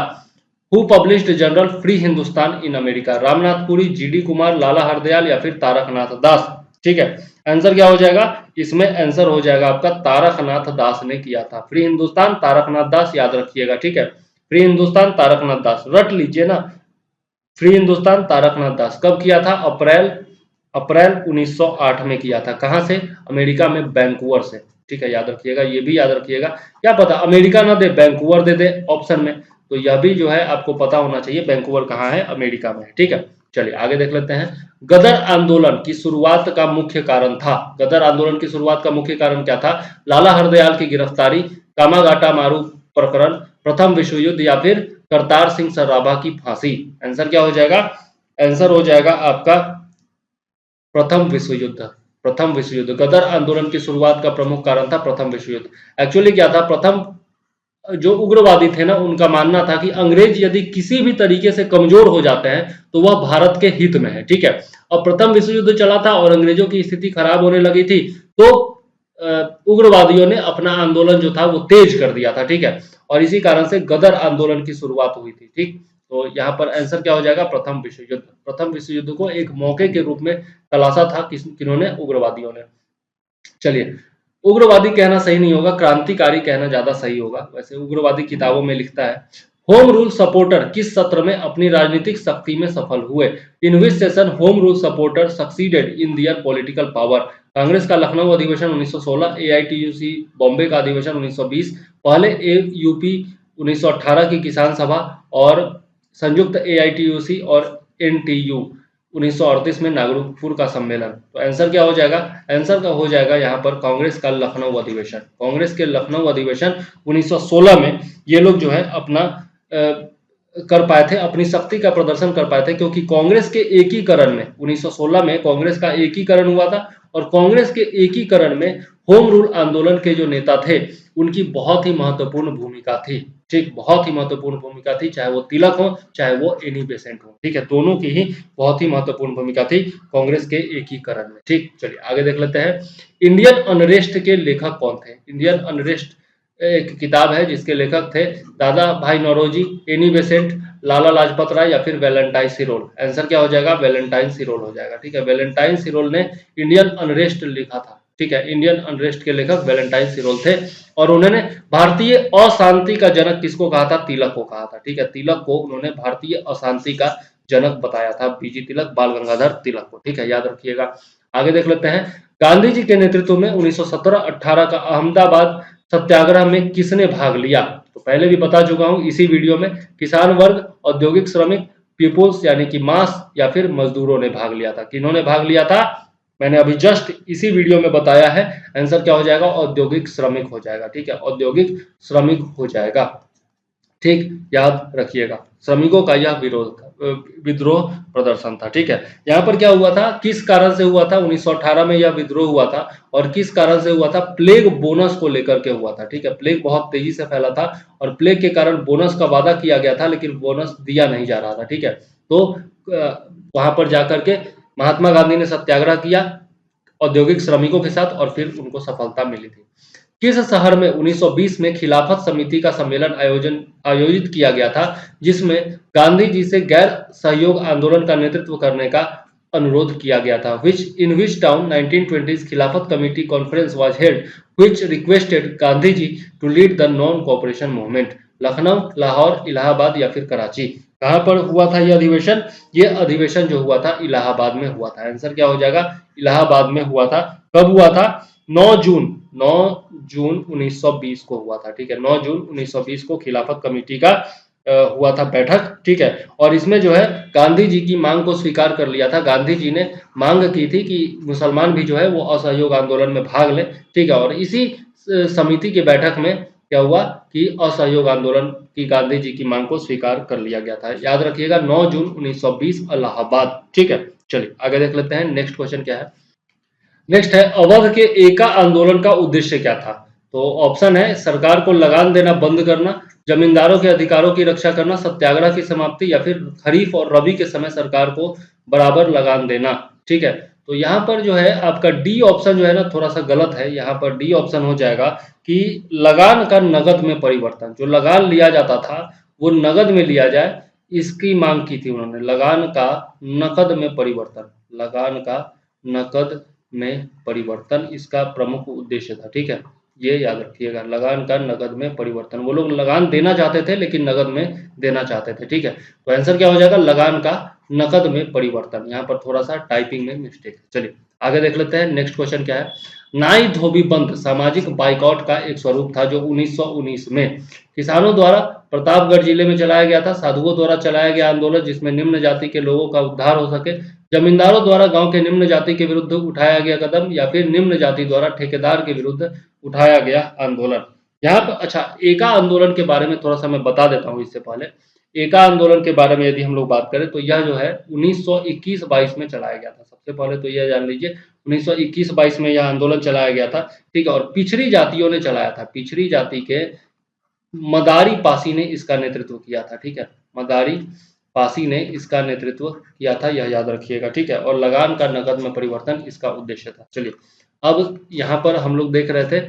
Who published general free Hindustan in America? Ramnath Puri, GD Kumar, Lala Hardayal या फिर तारकनाथ दास, ठीक है। आंसर क्या हो जाएगा, इसमें आंसर हो जाएगा आपका तारकनाथ दास ने किया था। फ्री हिंदुस्तान तारकनाथ दास, याद रखिएगा, ठीक है। फ्री हिंदुस्तान तारकनाथ दास, रट लीजिए ना। फ्री हिंदुस्तान तारकनाथ दास कब किया था, अप्रैल 1908 में किया था। कहां से, अमेरिका में वैंकूवर से, ठीक है, याद रखिएगा। ये भी याद रखिएगा, क्या पता अमेरिका ना दे वैंकूवर दे दे ऑप्शन में, तो यह भी जो है आपको पता होना चाहिए वैंकूवर कहाँ है, अमेरिका में है, ठीक है। चलिए आगे देख लेते हैं। गदर आंदोलन की शुरुआत का मुख्य कारण था? गदर आंदोलन की शुरुआत का मुख्य कारण क्या था? लाला हरदयाल की गिरफ्तारी, कामागाटा मारू प्रकरण, प्रथम विश्व युद्ध या फिर करतार सिंह सराभा की फांसी? आंसर क्या हो जाएगा, आंसर हो जाएगा आपका प्रथम विश्व युद्ध। प्रथम विश्व युद्ध, गदर आंदोलन की शुरुआत का प्रमुख कारण था प्रथम विश्व युद्ध। एक्चुअली क्या था, प्रथम जो उग्रवादी थे ना उनका मानना था कि अंग्रेज यदि किसी भी तरीके से कमजोर हो जाते हैं तो वह भारत के हित में है, ठीक है। और प्रथम विश्व युद्ध चला था और अंग्रेजों की स्थिति खराब होने लगी थी, तो उग्रवादियों ने अपना आंदोलन जो था वो तेज कर दिया था, ठीक है। और इसी कारण से गदर आंदोलन की शुरुआत हुई थी, ठीक। तो यहाँ पर आंसर क्या हो जाएगा, प्रथम विश्व युद्ध। प्रथम विश्व युद्ध को एक मौके के रूप में तलाशा था किन्होंने, उग्रवादियों ने। चलिए, उग्रवादी कहना सही नहीं होगा, क्रांतिकारी कहना ज्यादा सही होगा। वैसे उग्रवादी किताबों में लिखता है, होम रूल सपोर्टर किस सत्र में अपनी राजनीतिक शक्ति में सफल हुए? In which session home rule supporter succeeded in their political power? Congress का लखनऊ अधिवेशन 1916, एआईटीयूसी बॉम्बे का अधिवेशन 1920, पहले यूपी 1918 की किसान सभा और संयुक्त एआईटीयूसी और एनटीयू 1938 में नागपुर का सम्मेलन। तो आंसर क्या हो जाएगा, आंसर का हो जाएगा यहाँ पर कांग्रेस का लखनऊ अधिवेशन। कांग्रेस के लखनऊ अधिवेशन 1916 में ये लोग जो है अपना कर पाए थे, अपनी शक्ति का प्रदर्शन कर पाए थे, क्योंकि कांग्रेस के एकीकरण में 1916 में कांग्रेस का एकीकरण हुआ था। और कांग्रेस के एकीकरण में होम रूल आंदोलन के जो नेता थे उनकी बहुत ही महत्वपूर्ण भूमिका थी, ठीक, बहुत ही महत्वपूर्ण भूमिका थी, चाहे वो तिलक हो चाहे वो एनी बेसेंट हो, ठीक है, दोनों की ही बहुत ही महत्वपूर्ण भूमिका थी कांग्रेस के एकीकरण में, ठीक। चलिए आगे देख लेते हैं। इंडियन अनरेस्ट के लेखक कौन थे? इंडियन अनरेस्ट एक किताब है जिसके लेखक थे दादा भाई नौरोजी, एनी बेसेंट, लाला लाजपत राय या फिर वैलेंटाइन सिरोल? आंसर क्या हो जाएगा, वैलेंटाइन सिरोल हो जाएगा, ठीक है। वैलेंटाइन सिरोल ने इंडियन अनरेस्ट लिखा था, ठीक है। इंडियन अनरेस्ट के लेखक वैलेंटाइन सिरोल थे। और उन्होंने भारतीय अशांति का जनक किसको कहा था? तिलक को कहा था, ठीक है। तिलक को उन्होंने भारतीय अशांति का जनक बताया था, बीजी तिलक, बाल गंगाधर तिलक को, ठीक है, याद रखिएगा। आगे देख लेते हैं। गांधी जी के नेतृत्व में 1917-18 का अहमदाबाद सत्याग्रह में किसने भाग लिया? तो पहले भी बता चुका हूं इसी वीडियो में, किसान वर्ग, औद्योगिक श्रमिक, पीपुल्स यानी कि मास या फिर मजदूरों ने भाग लिया था। किन्होंने भाग लिया था? मैंने अभी जस्ट इसी वीडियो में बताया है। आंसर क्या हो जाएगा, औद्योगिक श्रमिक हो जाएगा, ठीक है, औद्योगिक श्रमिक हो जाएगा, ठीक, याद रखिएगा। श्रमिकों का यह विद्रोह प्रदर्शन था, ठीक है। यहाँ पर क्या हुआ था, किस कारण से हुआ था? 1918 में यह विद्रोह हुआ था और किस कारण से हुआ था? प्लेग बोनस को लेकर के हुआ था, ठीक है। प्लेग बहुत तेजी से फैला था और प्लेग के कारण बोनस का वादा किया गया था लेकिन बोनस दिया नहीं जा रहा था, ठीक है। तो वहां पर जाकर के महात्मा गांधी ने सत्याग्रह किया औद्योगिक श्रमिकों के साथ और फिर उनको सफलता मिली थी। किस शहर में 1920 में खिलाफत समिति का सम्मेलन आयोजित किया गया था, जिसमें गांधी जी से गैर सहयोग आंदोलन का नेतृत्व करने का अनुरोध किया गया था? In which town 1920s Khilafat committee conference was held which requested Gandhi ji to lead the non-cooperation movement? Lucknow, Lahore, Allahabad या फिर कराची? कहां पर हुआ था यह अधिवेशन? यह अधिवेशन जो हुआ था इलाहाबाद में हुआ था। आंसर क्या हो जाएगा? इलाहाबाद में हुआ था। कब हुआ था? 9 जून 1920 को हुआ था। ठीक है, 9 जून 1920 को खिलाफत कमेटी का हुआ था बैठक। ठीक है, और इसमें जो है गांधी जी की मांग को स्वीकार कर लिया था। गांधी जी ने मांग की थी कि मुसलमान भी जो है वो असहयोग आंदोलन में भाग ले। ठीक है, और इसी समिति की बैठक में क्या हुआ कि असहयोग आंदोलन की गांधी जी की मांग को स्वीकार कर लिया गया था। याद रखिएगा 9 जून 1920 इलाहाबाद। ठीक है, चलिए आगे देख लेते हैं। नेक्स्ट क्वेश्चन क्या है? नेक्स्ट है, अवध के एका आंदोलन का उद्देश्य क्या था? तो ऑप्शन है सरकार को लगान देना बंद करना, जमींदारों के अधिकारों की रक्षा करना, सत्याग्रह की समाप्ति या फिर खरीफ और रबी के समय सरकार को बराबर लगान देना। ठीक है, तो यहाँ पर जो है आपका डी ऑप्शन जो है ना थोड़ा सा गलत है। यहाँ पर डी ऑप्शन हो जाएगा कि लगान का नगद में परिवर्तन। जो लगान लिया जाता था वो नगद में लिया जाए, इसकी मांग की थी उन्होंने। लगान का नकद में परिवर्तन, लगान का नकद में परिवर्तन इसका प्रमुख उद्देश्य था। ठीक है, ये याद रखिएगा, लगान का नगद में परिवर्तन। वो लोग लगान देना चाहते थे लेकिन नगद में देना चाहते थे। ठीक है, तो आंसर क्या हो जाएगा? लगान का नकद में परिवर्तन। यहाँ पर थोड़ा सा टाइपिंग में मिस्टेक है। चलिए आगे देख लेते हैं। नेक्स्ट क्वेश्चन क्या है? नाई धोबी बंद सामाजिक बाइकआउट का एक स्वरूप था जो 1919 में किसानों द्वारा प्रतापगढ़ जिले में चलाया गया था। साधुओं द्वारा चलाया गया आंदोलन जिसमें निम्न जाति के लोगों का उद्धार हो सके, जमींदारों द्वारा गांव के निम्न जाति के विरुद्ध उठाया गया कदम, या फिर निम्न जाति द्वारा ठेकेदार के विरुद्ध उठाया गया आंदोलन। यहाँ पर अच्छा, एका आंदोलन के बारे में थोड़ा सा मैं बता देता हूँ। इससे पहले एका आंदोलन के बारे में यदि हम लोग बात करें तो यह जो है 1921-22 में चलाया गया था। सबसे पहले तो यह जान लीजिए 1921-22 में यह आंदोलन चलाया गया था। ठीक है, और पिछड़ी जातियों ने चलाया था। पिछड़ी जाति के मदारी पासी ने इसका नेतृत्व किया था। ठीक है, मदारी पासी ने इसका नेतृत्व किया था, यह याद रखिएगा। ठीक है, और लगान का नकद में परिवर्तन इसका उद्देश्य था। चलिए अब यहाँ पर हम लोग देख रहे थे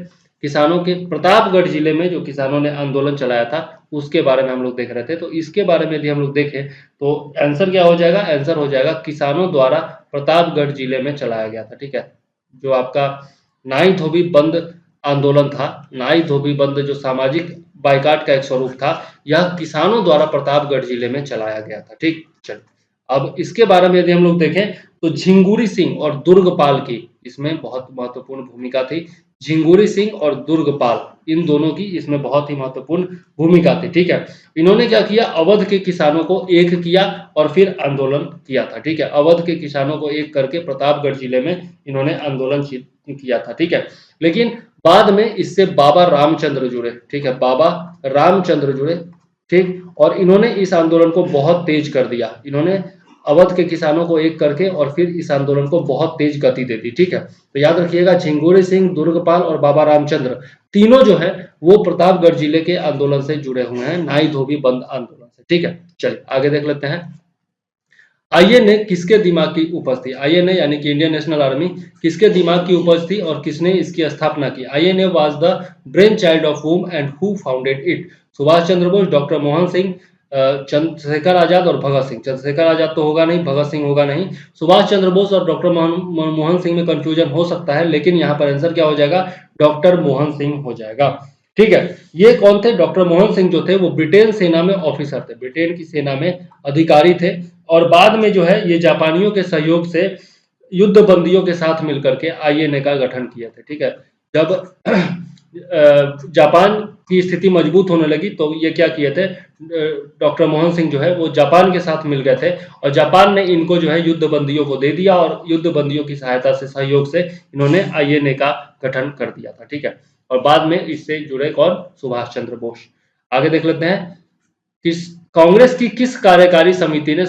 किसानों के प्रतापगढ़ जिले में जो किसानों ने आंदोलन चलाया था उसके बारे में हम लोग देख रहे थे। तो इसके बारे में यदि हम लोग देखें तो आंसर क्या हो जाएगा? आंसर हो जाएगा किसानों द्वारा प्रतापगढ़ जिले में चलाया गया था। ठीक है, जो आपका नाई धोबी बंद आंदोलन था, नाई धोबी बंद जो सामाजिक बाइकाट का एक स्वरूप था, यह किसानों द्वारा प्रतापगढ़ जिले में चलाया गया था। ठीक, चलिए अब इसके बारे में यदि हम लोग देखें तो झिंगुरी सिंह और दुर्गपाल की इसमें बहुत महत्वपूर्ण भूमिका थी। झिंगुरी सिंह और दुर्गपाल, इन दोनों की इसमें बहुत ही महत्वपूर्ण भूमिका थी। ठीक है, इन्होंने क्या किया? अवध के किसानों को एक किया और फिर आंदोलन किया था। ठीक है, अवध के किसानों को एक करके प्रतापगढ़ जिले में इन्होंने आंदोलन किया था। ठीक है, लेकिन बाद में इससे बाबा रामचंद्र जुड़े। ठीक है, बाबा रामचंद्र जुड़े। ठीक, और इन्होंने इस आंदोलन को बहुत तेज कर दिया। इन्होंने अवध के किसानों को एक करके और फिर इस आंदोलन को बहुत तेज गति दे दी। ठीक है, तो याद रखिएगा झिंगुरी सिंह, दुर्गपाल और बाबा रामचंद्र तीनों जो है वो प्रतापगढ़ जिले के आंदोलन से जुड़े हुए हैं, नाई धोबी बंद आंदोलन से। ठीक है, चलिए आगे देख लेते हैं। आईएनए किसके दिमाग की उपज थी? आईएनए यानी कि इंडियन नेशनल आर्मी किसके दिमाग की उपज थी और किसने इसकी स्थापना की? INA was the brain child of whom and who founded it? Subhash Chandra Bose, doctor Mohan Singh, Chandrashekhar Azad और भगत सिंह। चंद्रशेखर आजाद तो होगा नहीं, भगत सिंह होगा नहीं। सुभाष चंद्र बोस और डॉक्टर मोहन सिंह में कंफ्यूजन हो सकता है, लेकिन यहाँ पर आंसर क्या हो जाएगा? डॉक्टर मोहन सिंह हो जाएगा। ठीक है, ये कौन थे? डॉक्टर मोहन सिंह जो थे वो ब्रिटेन सेना में ऑफिसर थे, ब्रिटेन की सेना में अधिकारी थे, और बाद में जो है ये जापानियों के सहयोग से युद्ध बंदियों के साथ मिलकर के आईएनए का गठन किए थे। ठीक है, जब जापान की स्थिति मजबूत होने लगी तो ये क्या किए थे? डॉक्टर मोहन सिंह जो है वो जापान के साथ मिल गए थे और जापान ने इनको जो है युद्ध बंदियों को दे दिया और युद्ध बंदियों की सहायता से, सहयोग से इन्होंने आईएनए का गठन कर दिया था। ठीक है, और बाद में इससे जुड़े कौन? सुभाष चंद्र बोस। आगे देख लेते हैं, कांग्रेस की किस कार्यकारी समिति ने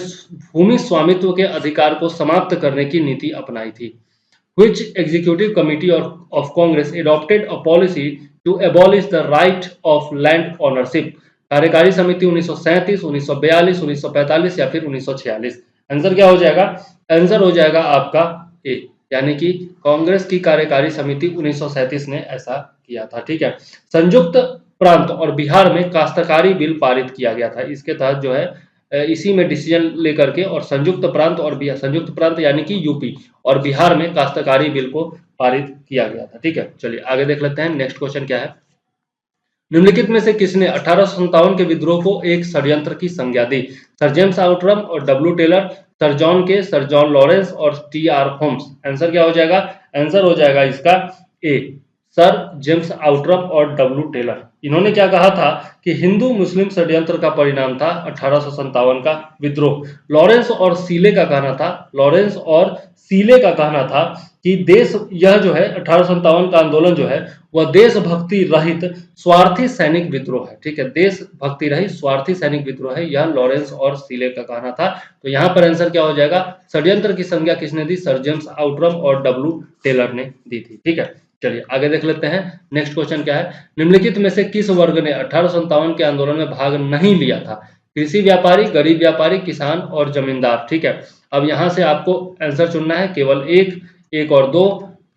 भूमि स्वामित्व के अधिकार को समाप्त करने की नीति अपनाई थी? Which executive committee of Congress adopted a policy to abolish the right of land ownership? कार्यकारी समिति 1937, 1942, 1945 या फिर 1946? आंसर क्या हो जाएगा? आंसर हो जाएगा आपका ए, यानी कि कांग्रेस की कार्यकारी समिति 1937 ने ऐसा किया था। ठीक है, संयुक्त प्रांत और बिहार में काश्तकारी बिल पारित किया गया था। इसके तहत जो है इसी में डिसीजन लेकर के और संयुक्त प्रांत और बिहार, संयुक्त प्रांत यानी कि यूपी और बिहार में काश्तकारी बिल को पारित किया गया था। ठीक है, चलिए आगे देख लेते हैं। नेक्स्ट क्वेश्चन क्या है, निम्नलिखित में से किसने 1857 के विद्रोह को एक षड्यंत्र की संज्ञा दी? सर जेम्स आउटरम और डब्ल्यू टेलर, सर जॉन के, सर जॉन लॉरेंस और टी आर होम्स। आंसर क्या हो जाएगा? आंसर हो जाएगा इसका ए, सर जेम्स आउटरम और डब्ल्यू टेलर। इन्होंने क्या कहा था कि हिंदू मुस्लिम षड्यंत्र का परिणाम था 1857 का विद्रोह। लॉरेंस और सीले का कहना था, लॉरेंस और सीले का कहना था कि देश, यह जो है 1857 का आंदोलन जो है वह देशभक्ति रहित स्वार्थी सैनिक विद्रोह है। ठीक है, देशभक्ति रहित स्वार्थी सैनिक विद्रोह है, यह लॉरेंस और सीले का कहना था। तो यहाँ पर आंसर क्या हो जाएगा? षड्यंत्र की संज्ञा किसने दी? सर जेम्स आउटरम और डब्ल्यू टेलर ने दी थी। ठीक है, चलिए आगे देख लेते हैं। नेक्स्ट क्वेश्चन क्या है, निम्नलिखित में से किस वर्ग ने 1857 के आंदोलन में भाग नहीं लिया था? कृषि व्यापारी, गरीब व्यापारी, किसान और जमींदार। ठीक है, अब यहां से आपको आंसर चुनना है, केवल एक और दो,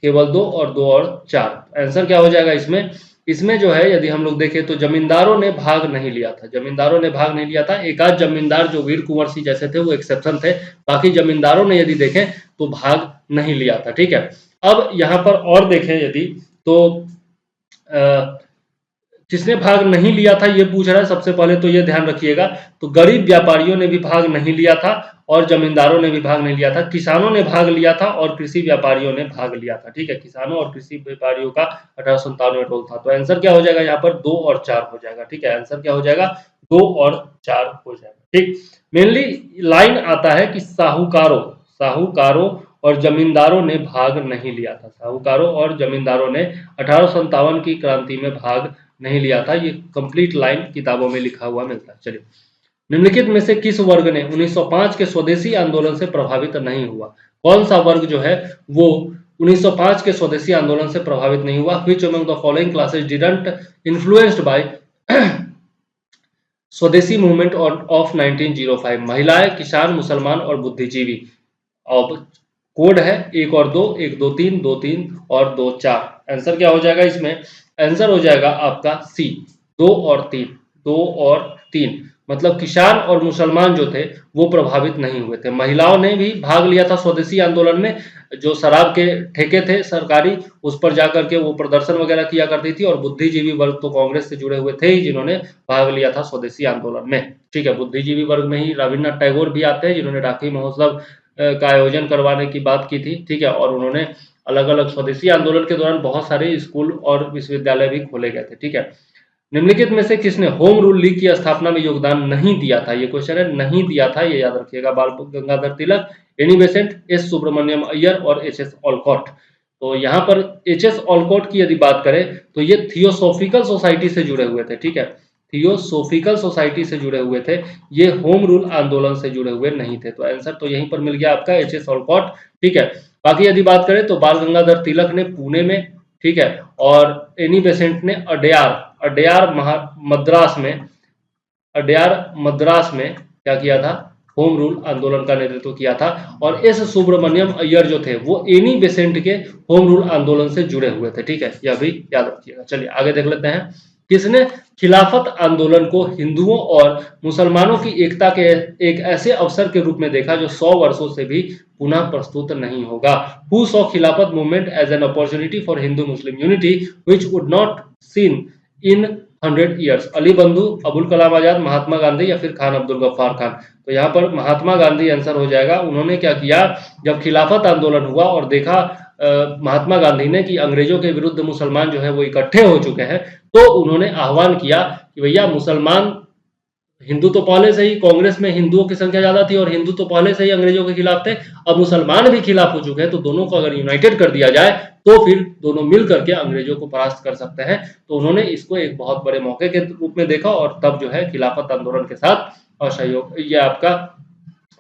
केवल 2 और 2 और 4। आंसर क्या हो जाएगा इसमें? इसमें जो है यदि हम लोग देखें तो जमींदारों ने भाग नहीं लिया था, जमींदारों ने भाग नहीं लिया था। एक आध जमींदार जो वीर कुंवर सिंह जैसे थे वो एक्सेप्शन थे, बाकी जमींदारों ने यदि देखें तो भाग नहीं लिया था। ठीक है, अब यहाँ पर और देखें यदि तो किसने भाग नहीं लिया था ये पूछ रहा है। सबसे पहले तो ये ध्यान रखिएगा, तो गरीब व्यापारियों ने भी भाग नहीं लिया था और जमींदारों ने भी भाग नहीं लिया था। किसानों ने भाग लिया था और कृषि व्यापारियों ने भाग लिया था। ठीक है, किसानों और कृषि व्यापारियों का 1857 में रोल था। तो आंसर क्या हो जाएगा यहाँ पर? 2 और 4 हो जाएगा। ठीक है, आंसर क्या हो जाएगा? 2 और 4 हो जाएगा। ठीक, मेनली लाइन आता है कि साहूकारों और जमींदारों ने भाग नहीं लिया था। साहूकारों और जमींदारों ने 1857 की क्रांति में भाग नहीं लिया था। ये कंप्लीट लाइन किताबों में लिखा हुआ मिलता है। चलिए, निम्नलिखित में से किस वर्ग ने 1905 के स्वदेशी आंदोलन से प्रभावित नहीं हुआ? कौन सा वर्ग जो है वो 1905 के स्वदेशी आंदोलन से प्रभावित नहीं हुआ? Which among the following classes didn't influenced by स्वदेशी मूवमेंट ऑफ 1905? महिलाएं, किसान, मुसलमान और बुद्धिजीवी। अब कोड है 1 और 2, 1 2 3, 2 3 और 2 4। आंसर क्या हो जाएगा इसमें? आंसर हो जाएगा आपका सी, 2 और 3, 2 और 3। मतलब किसान और मुसलमान जो थे वो प्रभावित नहीं हुए थे। महिलाओं ने भी भाग लिया था स्वदेशी आंदोलन में, जो शराब के ठेके थे सरकारी, उस पर जाकर के वो प्रदर्शन वगैरह किया करती थी। और बुद्धिजीवी वर्ग तो कांग्रेस से जुड़े हुए थे ही, जिन्होंने भाग लिया था स्वदेशी आंदोलन में। ठीक है, बुद्धिजीवी वर्ग में ही रविन्द्रनाथ टैगोर भी आते हैं, जिन्होंने राखी महोत्सव का आयोजन करवाने की बात की थी। ठीक है, और उन्होंने अलग अलग स्वदेशी आंदोलन के दौरान बहुत सारे स्कूल और विश्वविद्यालय भी खोले गए थे। ठीक है, निम्नलिखित में से किसने होम रूल लीग की स्थापना में योगदान नहीं दिया था? ये क्वेश्चन है, नहीं दिया था, ये याद रखिएगा। Bal Gangadhar Tilak, Annie Besant, S Subramania Iyer और एच एस ऑलकॉट। तो यहाँ पर एच एस ऑलकॉट की यदि बात करें तो ये थियोसॉफिकल सोसाइटी से जुड़े हुए थे। ठीक है, थियोसॉफिकल सोसाइटी से जुड़े हुए थे, ये होम रूल आंदोलन से जुड़े हुए नहीं थे। तो आंसर तो यहीं पर मिल गया आपका, एच एस ऑलकॉट। ठीक है, बाकी यदि बात करें तो बाल गंगाधर तिलक ने पुणे में, ठीक है, और एनी बेसेंट ने अडयार मद्रास में क्या किया था? होम रूल आंदोलन का नेतृत्व किया था। और एस सुब्रमण्यम अय्यर जो थे वो एनी बेसेंट के होम रूल आंदोलन से जुड़े हुए थे। ठीक है, यह भी याद रखिएगा। चलिए आगे देख लेते हैं, किसने खिलाफत आंदोलन को हिंदुओं और मुसलमानों की एकता के एक ऐसे अवसर के रूप में देखा जो 100 वर्षों से भी पुनः प्रस्तुत नहीं होगा? Who saw Khilafat movement as an opportunity for Hindu Muslim unity which would not seen in 100 years? Ali बंधु, अबुल कलाम आजाद, महात्मा गांधी या फिर खान अब्दुल गफ्फार खान? तो यहाँ पर महात्मा गांधी आंसर हो जाएगा। उन्होंने क्या किया, जब खिलाफत आंदोलन हुआ और देखा महात्मा गांधी ने कि अंग्रेजों के विरुद्ध मुसलमान जो है वो इकट्ठे हो चुके हैं, तो उन्होंने आह्वान किया कि भैया मुसलमान, हिंदू तो पहले से ही, कांग्रेस में हिंदुओं की संख्या ज्यादा थी और हिंदू तो पहले से ही अंग्रेजों के खिलाफ थे, अब मुसलमान भी खिलाफ हो चुके हैं, तो दोनों को अगर यूनाइटेड कर दिया जाए तो फिर दोनों मिल करके अंग्रेजों को परास्त कर सकते हैं। तो उन्होंने इसको एक बहुत बड़े मौके के रूप में देखा और तब जो है खिलाफत आंदोलन के साथ असहयोग, ये आपका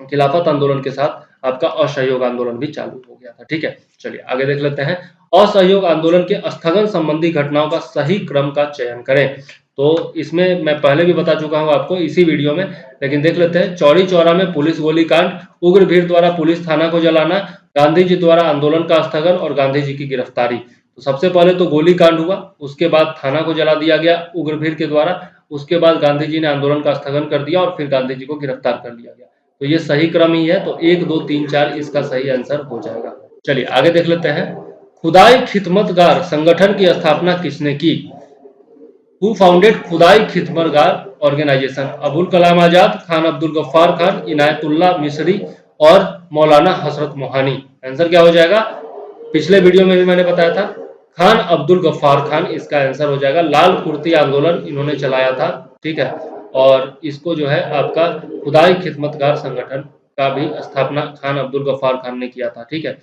खिलाफत आंदोलन के साथ आपका असहयोग आंदोलन भी चालू हो गया था। ठीक है, चलिए आगे देख लेते हैं, असहयोग आंदोलन के स्थगन संबंधी घटनाओं का सही क्रम का चयन करें। तो इसमें मैं पहले भी बता चुका हूं आपको इसी वीडियो में, लेकिन देख लेते हैं। चौरी चौरा में पुलिस गोलीकांड, उग्र भीड़ द्वारा पुलिस थाना को जलाना, गांधी जी द्वारा आंदोलन का स्थगन और गांधी जी की गिरफ्तारी। तो सबसे पहले तो गोली कांड हुआ, उसके बाद थाना को जला दिया गया उग्रभीर के द्वारा, उसके बाद गांधी जी ने आंदोलन का स्थगन कर दिया और फिर गांधी जी को गिरफ्तार कर लिया गया। तो ये सही क्रम ही है, तो 1, 2, 3, 4 इसका सही आंसर हो जाएगा। चलिए आगे देख लेते हैं। खुदाई खिदमतगार संगठन की स्थापना किसने की? हु फाउंडेड खुदाई खिदमतगार ऑर्गेनाइजेशन? अबुल कलाम आजाद, खान अब्दुल गफ्फार खान, इनायतुल्लाह मिस्री और मौलाना हसरत मोहानी। आंसर क्या हो जाएगा? पिछले वीडियो में भी मैंने बताया था, खान अब्दुल गफ्फार खान इसका आंसर हो जाएगा। लाल कुर्ती आंदोलन इन्होंने चलाया था, ठीक है, और इसको जो है आपका खुदाई खिदमतगार संगठन का भी स्थापना खान अब्दुल गफ्फार खान ने किया था, ठीक है।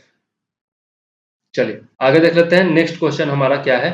चलिए आगे देख लेते हैं। नेक्स्ट क्वेश्चन हमारा क्या है?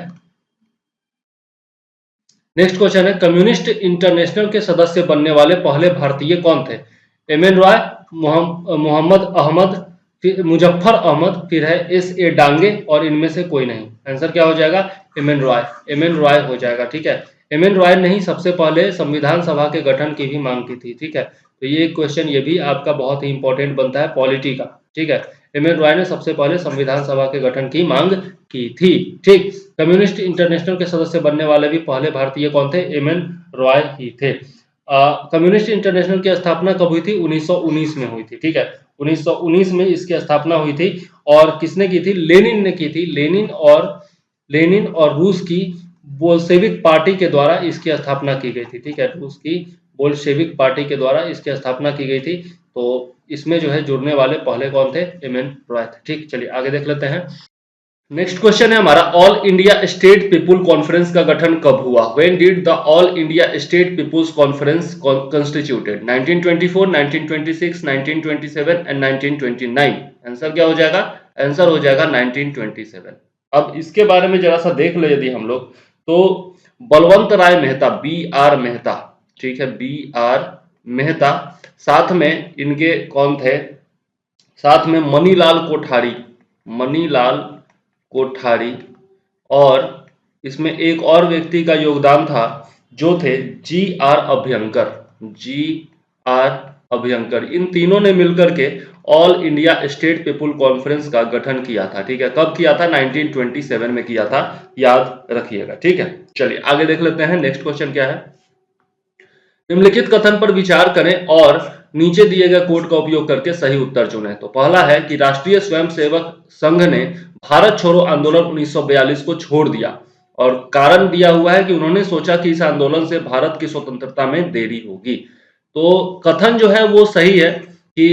नेक्स्ट क्वेश्चन है, कम्युनिस्ट इंटरनेशनल के सदस्य बनने वाले पहले भारतीय कौन थे? एम.एन. रॉय, मोहम्मद अहमद, फिर मुजफ्फर अहमद, फिर है S.A. डांगे और इनमें से कोई नहीं। आंसर क्या हो जाएगा? एम.एन. रॉय। एम.एन. रॉय हो जाएगा, ठीक है। एम.एन. रॉय ने ही सबसे पहले संविधान सभा के गठन की भी मांग की थी, ठीक है। तो ये क्वेश्चन ये भी आपका बहुत ही इंपॉर्टेंट बनता है पॉलिटी का, ठीक है। एम.एन. रॉय ने सबसे पहले संविधान सभा के गठन की मांग की थी, ठीक। कम्युनिस्ट इंटरनेशनल के सदस्य बनने वाले भी पहले भारतीय कौन थे? एम.एन. रॉय ही थे। कम्युनिस्ट इंटरनेशनल की स्थापना कब हुई थी? 1919 में हुई थी, ठीक है। 1919 में इसकी स्थापना हुई थी और किसने की थी? लेनिन ने की थी। लेनिन और रूस की बोल्शेविक पार्टी के द्वारा इसकी स्थापना की गई थी, ठीक है। रूस की बोल्शेविक पार्टी के द्वारा इसकी स्थापना की गई थी। तो इसमें जो है जुड़ने वाले पहले कौन थे? एम.एन. रॉय थे, ठीक। चलिए आगे देख लेते हैं। नेक्स्ट क्वेश्चन है हमारा, all India state people conference का गठन कब हुआ? When did the all India state peoples conference constituted? 1924, 1926, 1927 and 1929। Answer क्या हो जाएगा? आंसर हो जाएगा 1927। अब इसके बारे में जरा सा देख ले यदि हम लोग, तो बलवंत राय मेहता, B.R. मेहता, ठीक है, B.R. मेहता, साथ में इनके कौन थे? साथ में मनीलाल कोठारी और इसमें एक और व्यक्ति का योगदान था जो थे G.R. अभ्यंकर। इन तीनों ने मिलकर के all India state people conference का गठन किया था, ठीक है। कब किया था? 1927 में किया था, याद रखिएगा, ठीक है। चलिए आगे देख लेते हैं। नेक्स्ट क्वेश्चन क्या है? निम्नलिखित कथन पर विचार करें और नीचे दिए गए कोड का उपयोग करके सही उत्तर चुनें। तो पहला है कि राष्ट्रीय स्वयंसेवक संघ ने भारत छोड़ो आंदोलन 1942 को छोड़ दिया और कारण दिया हुआ है कि उन्होंने सोचा कि इस आंदोलन से भारत की स्वतंत्रता में देरी होगी। तो कथन जो है वो सही है कि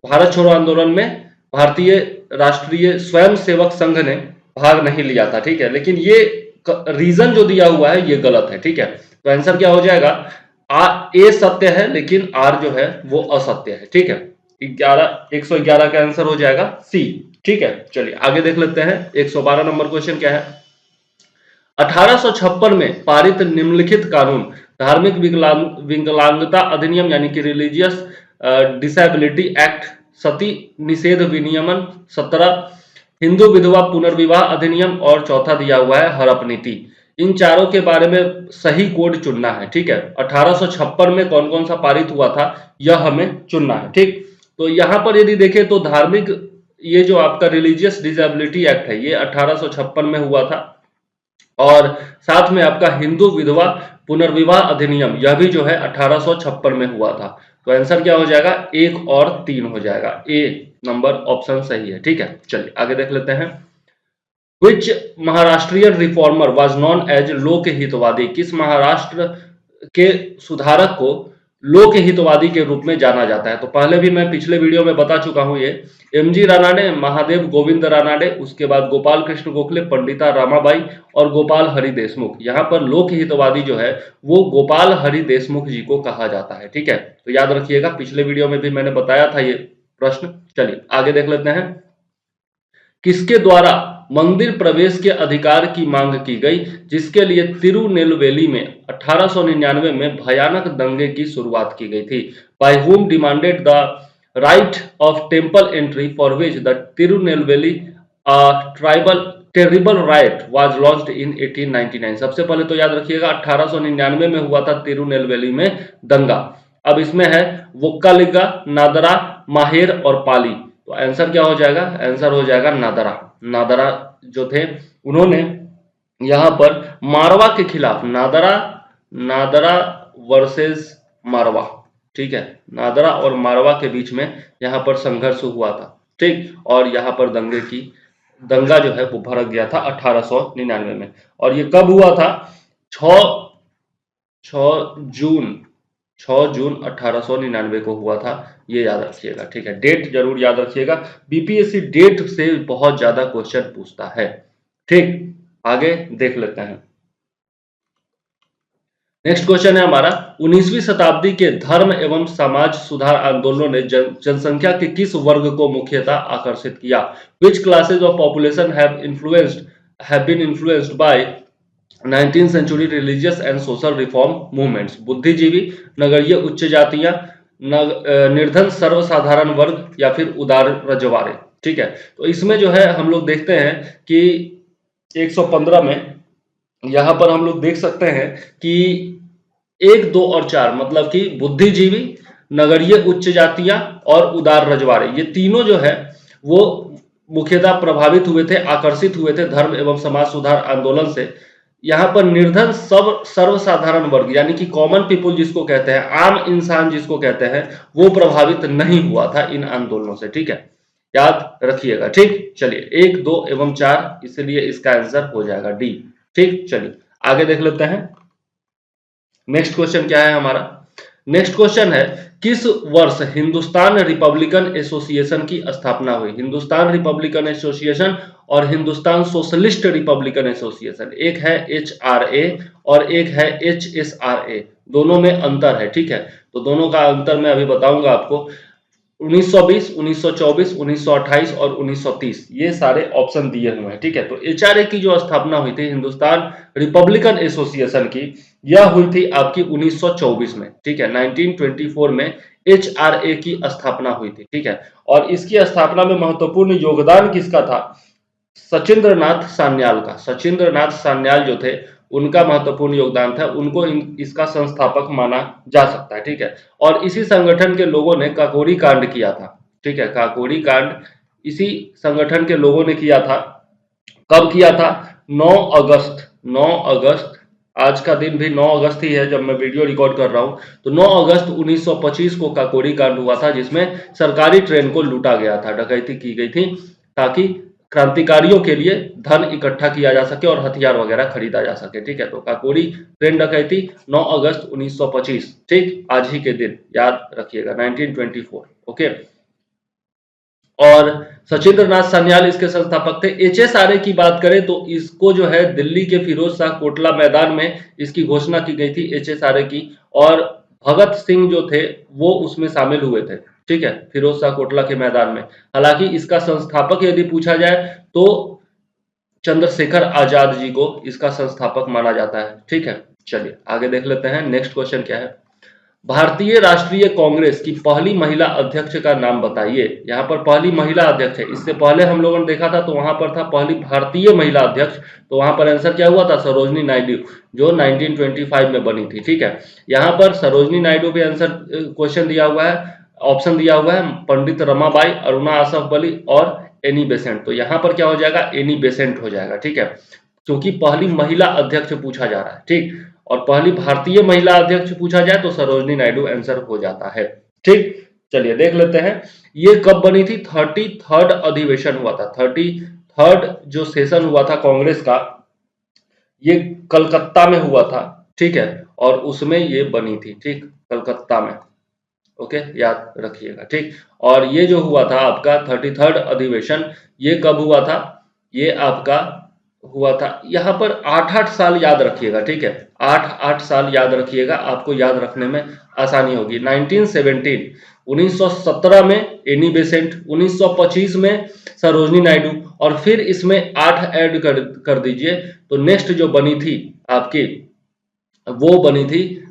भारत छोड़ो आंदोलन में भारतीय राष्ट्रीय स्वयंसेवक संघ ने भाग नहीं लिया था, ठीक है। लेकिन ये रीजन जो दिया हुआ है ये गलत है, ठीक है। तो आंसर क्या हो जाएगा? ए सत्य है लेकिन आर जो है वो असत्य है, ठीक है। 111 का आंसर हो जाएगा सी, ठीक है। चलिए आगे देख लेते हैं। 112 नंबर क्वेश्चन क्या है? 1856 में पारित निम्नलिखित कानून धार्मिक विकलांगता अधिनियम यानी कि रिलीजियस डिसेबिलिटी एक्ट, सती निषेध विनियमन 17, हिंदू विधवा पुनर्विवाह अधिनियम और चौथा दिया हुआ है हड़प नीति। इन चारों के बारे में सही कोड चुनना है, ठीक है। 1856 में कौन कौन सा पारित हुआ था यह हमें चुनना है, ठीक। तो यहां पर यदि देखें तो धार्मिक, ये जो आपका रिलीजियस डिसेबिलिटी एक्ट है ये 1856 में हुआ था और साथ में आपका हिंदू विधवा पुनर्विवाह अधिनियम यह भी जो है 1856 में हुआ था। तो आंसर क्या हो जाएगा? 1 और 3 हो जाएगा। ए नंबर ऑप्शन सही है, ठीक है। चलिए आगे देख लेते हैं। Which Maharashtrian reformer was known as लोकहितवादी? किस महाराष्ट्र के सुधारक को लोकहितवादी के रूप में जाना जाता है? तो पहले भी मैं पिछले वीडियो में बता चुका हूं, ये एमजी रानाडे, महादेव गोविंद रानाडे, उसके बाद गोपाल कृष्ण गोखले, पंडिता रामाबाई और गोपाल हरि देशमुख। यहाँ पर लोकहितवादी जो है वो गोपाल हरि देशमुख जी को कहा जाता है, ठीक है। तो याद रखिएगा, पिछले वीडियो में भी मैंने बताया था ये प्रश्न। चलिए आगे देख लेते हैं। किसके द्वारा मंदिर प्रवेश के अधिकार की मांग की गई, जिसके लिए तिरुनेलवेली में 1899 में भयानक दंगे की शुरुआत की गई थी? By whom demanded the right of temple entry for which the Tirunelveli terrible right was launched in 1899। सबसे पहले तो याद रखिएगा 1899 में हुआ था तिरुनेलवेली में दंगा। अब इसमें है वोक्कालिगा, नादरा, माहेर और पाली। तो आंसर क्या हो जाएगा, आंसर हो जाएगा नादरा। नादरा जो थे उन्होंने यहाँ पर मारवा के खिलाफ, नादरा, नादरा वर्सेस मारवा, ठीक है, नादरा और मारवा के बीच में यहाँ पर संघर्ष हुआ था, ठीक, और यहाँ पर दंगा जो है वो भड़क गया था 1899 में। और ये कब हुआ था, 6 जून 1899 को हुआ था, ये याद रखिएगा, ठीक है, डेट जरूर याद रखिएगा, बीपीएससी डेट से बहुत ज्यादा क्वेश्चन पूछता है, ठीक। आगे देख लेते हैं, नेक्स्ट क्वेश्चन है हमारा, 19वीं शताब्दी के धर्म एवं समाज सुधार आंदोलनों ने जनसंख्या के किस वर्ग को मुख्यतः आकर्षित किया? Which classes of population have been influenced by 19th century religious and social reform movements? बुद्धिजीवी, नगरीय उच्च जातियां, निर्धन सर्वसाधारण वर्ग, या फिर उदार रजवाड़े, ठीक है। तो इसमें जो है हम लोग देखते हैं कि 115 में यहां पर हम लोग देख सकते हैं कि 1, 2 और 4 मतलब कि बुद्धिजीवी, नगरीय उच्च जातियां और उदार रजवाड़े, ये तीनों जो है वो मुख्यतः प्रभावित हुए थे, आकर्षित हुए थे धर्म एवं समाज सुधार आंदोलन से। यहाँ पर निर्धन सर्वसाधारण वर्ग यानी कि कॉमन पीपुल जिसको कहते हैं, आम इंसान जिसको कहते हैं, वो प्रभावित नहीं हुआ था इन आंदोलनों से, ठीक है, याद रखिएगा, ठीक। चलिए 1, 2 एवं 4, इसलिए इसका आंसर हो जाएगा डी, ठीक। चलिए आगे देख लेते हैं, नेक्स्ट क्वेश्चन क्या है हमारा, नेक्स्ट क्वेश्चन है, किस वर्ष हिंदुस्तान रिपब्लिकन एसोसिएशन की स्थापना हुई? हिंदुस्तान रिपब्लिकन एसोसिएशन और हिंदुस्तान सोशलिस्ट रिपब्लिकन एसोसिएशन, एक है HRA और एक है HSRA, दोनों में अंतर है, ठीक है। तो दोनों का अंतर मैं अभी बताऊंगा आपको। 1920, 1924, 1928 और 1930, ये सारे ऑप्शन दिए हुए हैं, ठीक है। तो HRA की जो स्थापना हुई थी, हिंदुस्तान रिपब्लिकन एसोसिएशन की, यह हुई थी आपकी 1924 में, ठीक है। 1924 में HRA की स्थापना हुई थी, ठीक है। और इसकी स्थापना में महत्वपूर्ण योगदान किसका था? सचिंद्र नाथ सान्याल का। सचिंद्र नाथ सान्याल जो थे उनका महत्वपूर्ण योगदान था, उनको इसका संस्थापक माना जा सकता है, ठीक है। और इसी संगठन के लोगों ने काकोरी कांड किया था, ठीक है, काकोरी कांड इसी संगठन के लोगों ने किया था। कब किया था? 9 अगस्त, आज का दिन भी 9 अगस्त ही है जब मैं वीडियो रिकॉर्ड कर रहा हूं। तो 9 अगस्त 1925 को काकोरी कांड हुआ था, जिसमें सरकारी ट्रेन को लूटा गया था, डकैती की गई थी, ताकि क्रांतिकारियों के लिए धन इकट्ठा किया जा सके और हथियार वगैरह खरीदा जा सके, ठीक है। तो काकोरी ट्रेन डकैती 9 अगस्त 1925, ठीक, आज ही के दिन याद रखिएगा, 1924, ओके। और सचिंद्र नाथ सान्याल इसके संस्थापक थे। HSRA की बात करें तो इसको जो है दिल्ली के फिरोज शाह कोटला मैदान में इसकी घोषणा की गई थी HSRA की, और भगत सिंह जो थे वो उसमें शामिल हुए थे, ठीक है, फिरोज शाह कोटला के मैदान में। हालांकि इसका संस्थापक यदि पूछा जाए तो चंद्रशेखर आजाद जी को इसका संस्थापक माना जाता है, ठीक है। चलिए आगे देख लेते हैं, नेक्स्ट क्वेश्चन क्या है, भारतीय राष्ट्रीय कांग्रेस की पहली महिला अध्यक्ष का नाम बताइए। यहाँ पर पहली महिला अध्यक्ष है, इससे पहले हम लोगों ने देखा था तो वहां पर था पहली भारतीय महिला अध्यक्ष, तो वहां पर आंसर क्या हुआ था? सरोजनी नायडू, जो 1925 में बनी थी, ठीक है। यहाँ पर सरोजनी नायडू पे आंसर क्वेश्चन दिया हुआ है, ऑप्शन दिया हुआ है, पंडित रमाबाई, अरुणा आसफ अली और एनी बेसेंट। तो यहाँ पर क्या हो जाएगा? एनी बेसेंट हो जाएगा, ठीक है, क्योंकि पहली महिला अध्यक्ष पूछा जा रहा है, ठीक। और पहली भारतीय महिला अध्यक्ष पूछा जाए तो सरोजनी नायडू आंसर हो जाता है, ठीक। चलिए देख लेते हैं ये कब बनी थी। 33rd अधिवेशन हुआ था, 33rd जो सेशन हुआ था कांग्रेस का, ये कलकत्ता में हुआ था, ठीक है, और उसमें ये बनी थी, ठीक, कलकत्ता में, ओके, याद रखिएगा, ठीक। और ये जो हुआ था आपका 33rd अधिवेशन, ये कब हुआ था? ये आपका हुआ था, यहाँ पर 8-8 साल याद रखिएगा, ठीक है, 8-8 साल याद रखिएगा, आपको याद रखने में आसानी होगी। 1917, 1917 में एनी बेसेंट, 1925 में सरोजनी नायडू, और फिर इसमें 8 ऐड कर दीजिए, तो नेक्स्ट जो बनी थी आपकी, वो बनी थी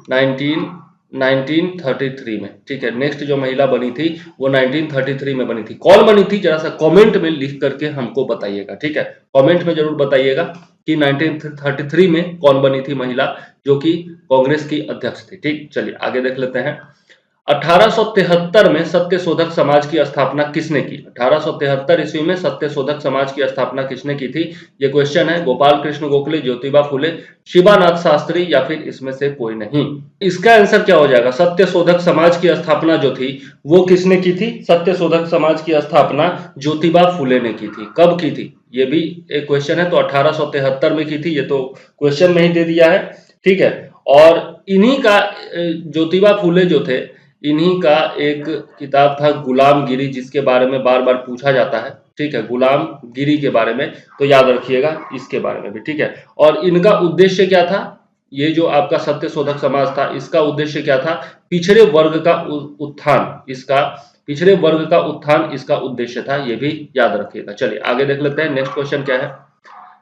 1933 में, ठीक है। नेक्स्ट जो महिला बनी थी वो 1933 में बनी थी। कौन बनी थी? जरा सा कमेंट में लिख करके हमको बताइएगा, ठीक है, कमेंट में जरूर बताइएगा कि 1933 में कौन बनी थी महिला जो कि कांग्रेस की अध्यक्ष थी, ठीक। चलिए आगे देख लेते हैं, 1873 में सत्यशोधक समाज की स्थापना किसने की? 1873 ईस्वी में सत्यशोधक समाज की स्थापना किसने की थी? ये क्वेश्चन है। गोपाल कृष्ण गोखले, ज्योतिबा फुले, शिवानाथ शास्त्री या फिर इसमें से कोई नहीं। इसका आंसर क्या हो जाएगा? सत्यशोधक समाज की स्थापना जो थी वो किसने की थी? सत्यशोधक समाज की स्थापना ज्योतिबा फुले ने की थी। कब की थी? ये भी एक क्वेश्चन है। तो 1873 में की थी, ये तो क्वेश्चन में ही दे दिया है, ठीक है। और इन्हीं का ज्योतिबा फुले जो थे, इन्हीं का एक किताब था गुलामगिरी, जिसके बारे में बार बार पूछा जाता है, ठीक है, गुलामगिरी के बारे में, तो याद रखिएगा इसके बारे में भी, ठीक है। और इनका उद्देश्य क्या था? ये जो आपका सत्यशोधक समाज था, इसका उद्देश्य क्या था? पिछड़े वर्ग का उत्थान, इसका पिछड़े वर्ग का उत्थान इसका उद्देश्य था, ये भी याद रखिएगा। चलिए आगे देख लेते हैं, नेक्स्ट क्वेश्चन क्या है।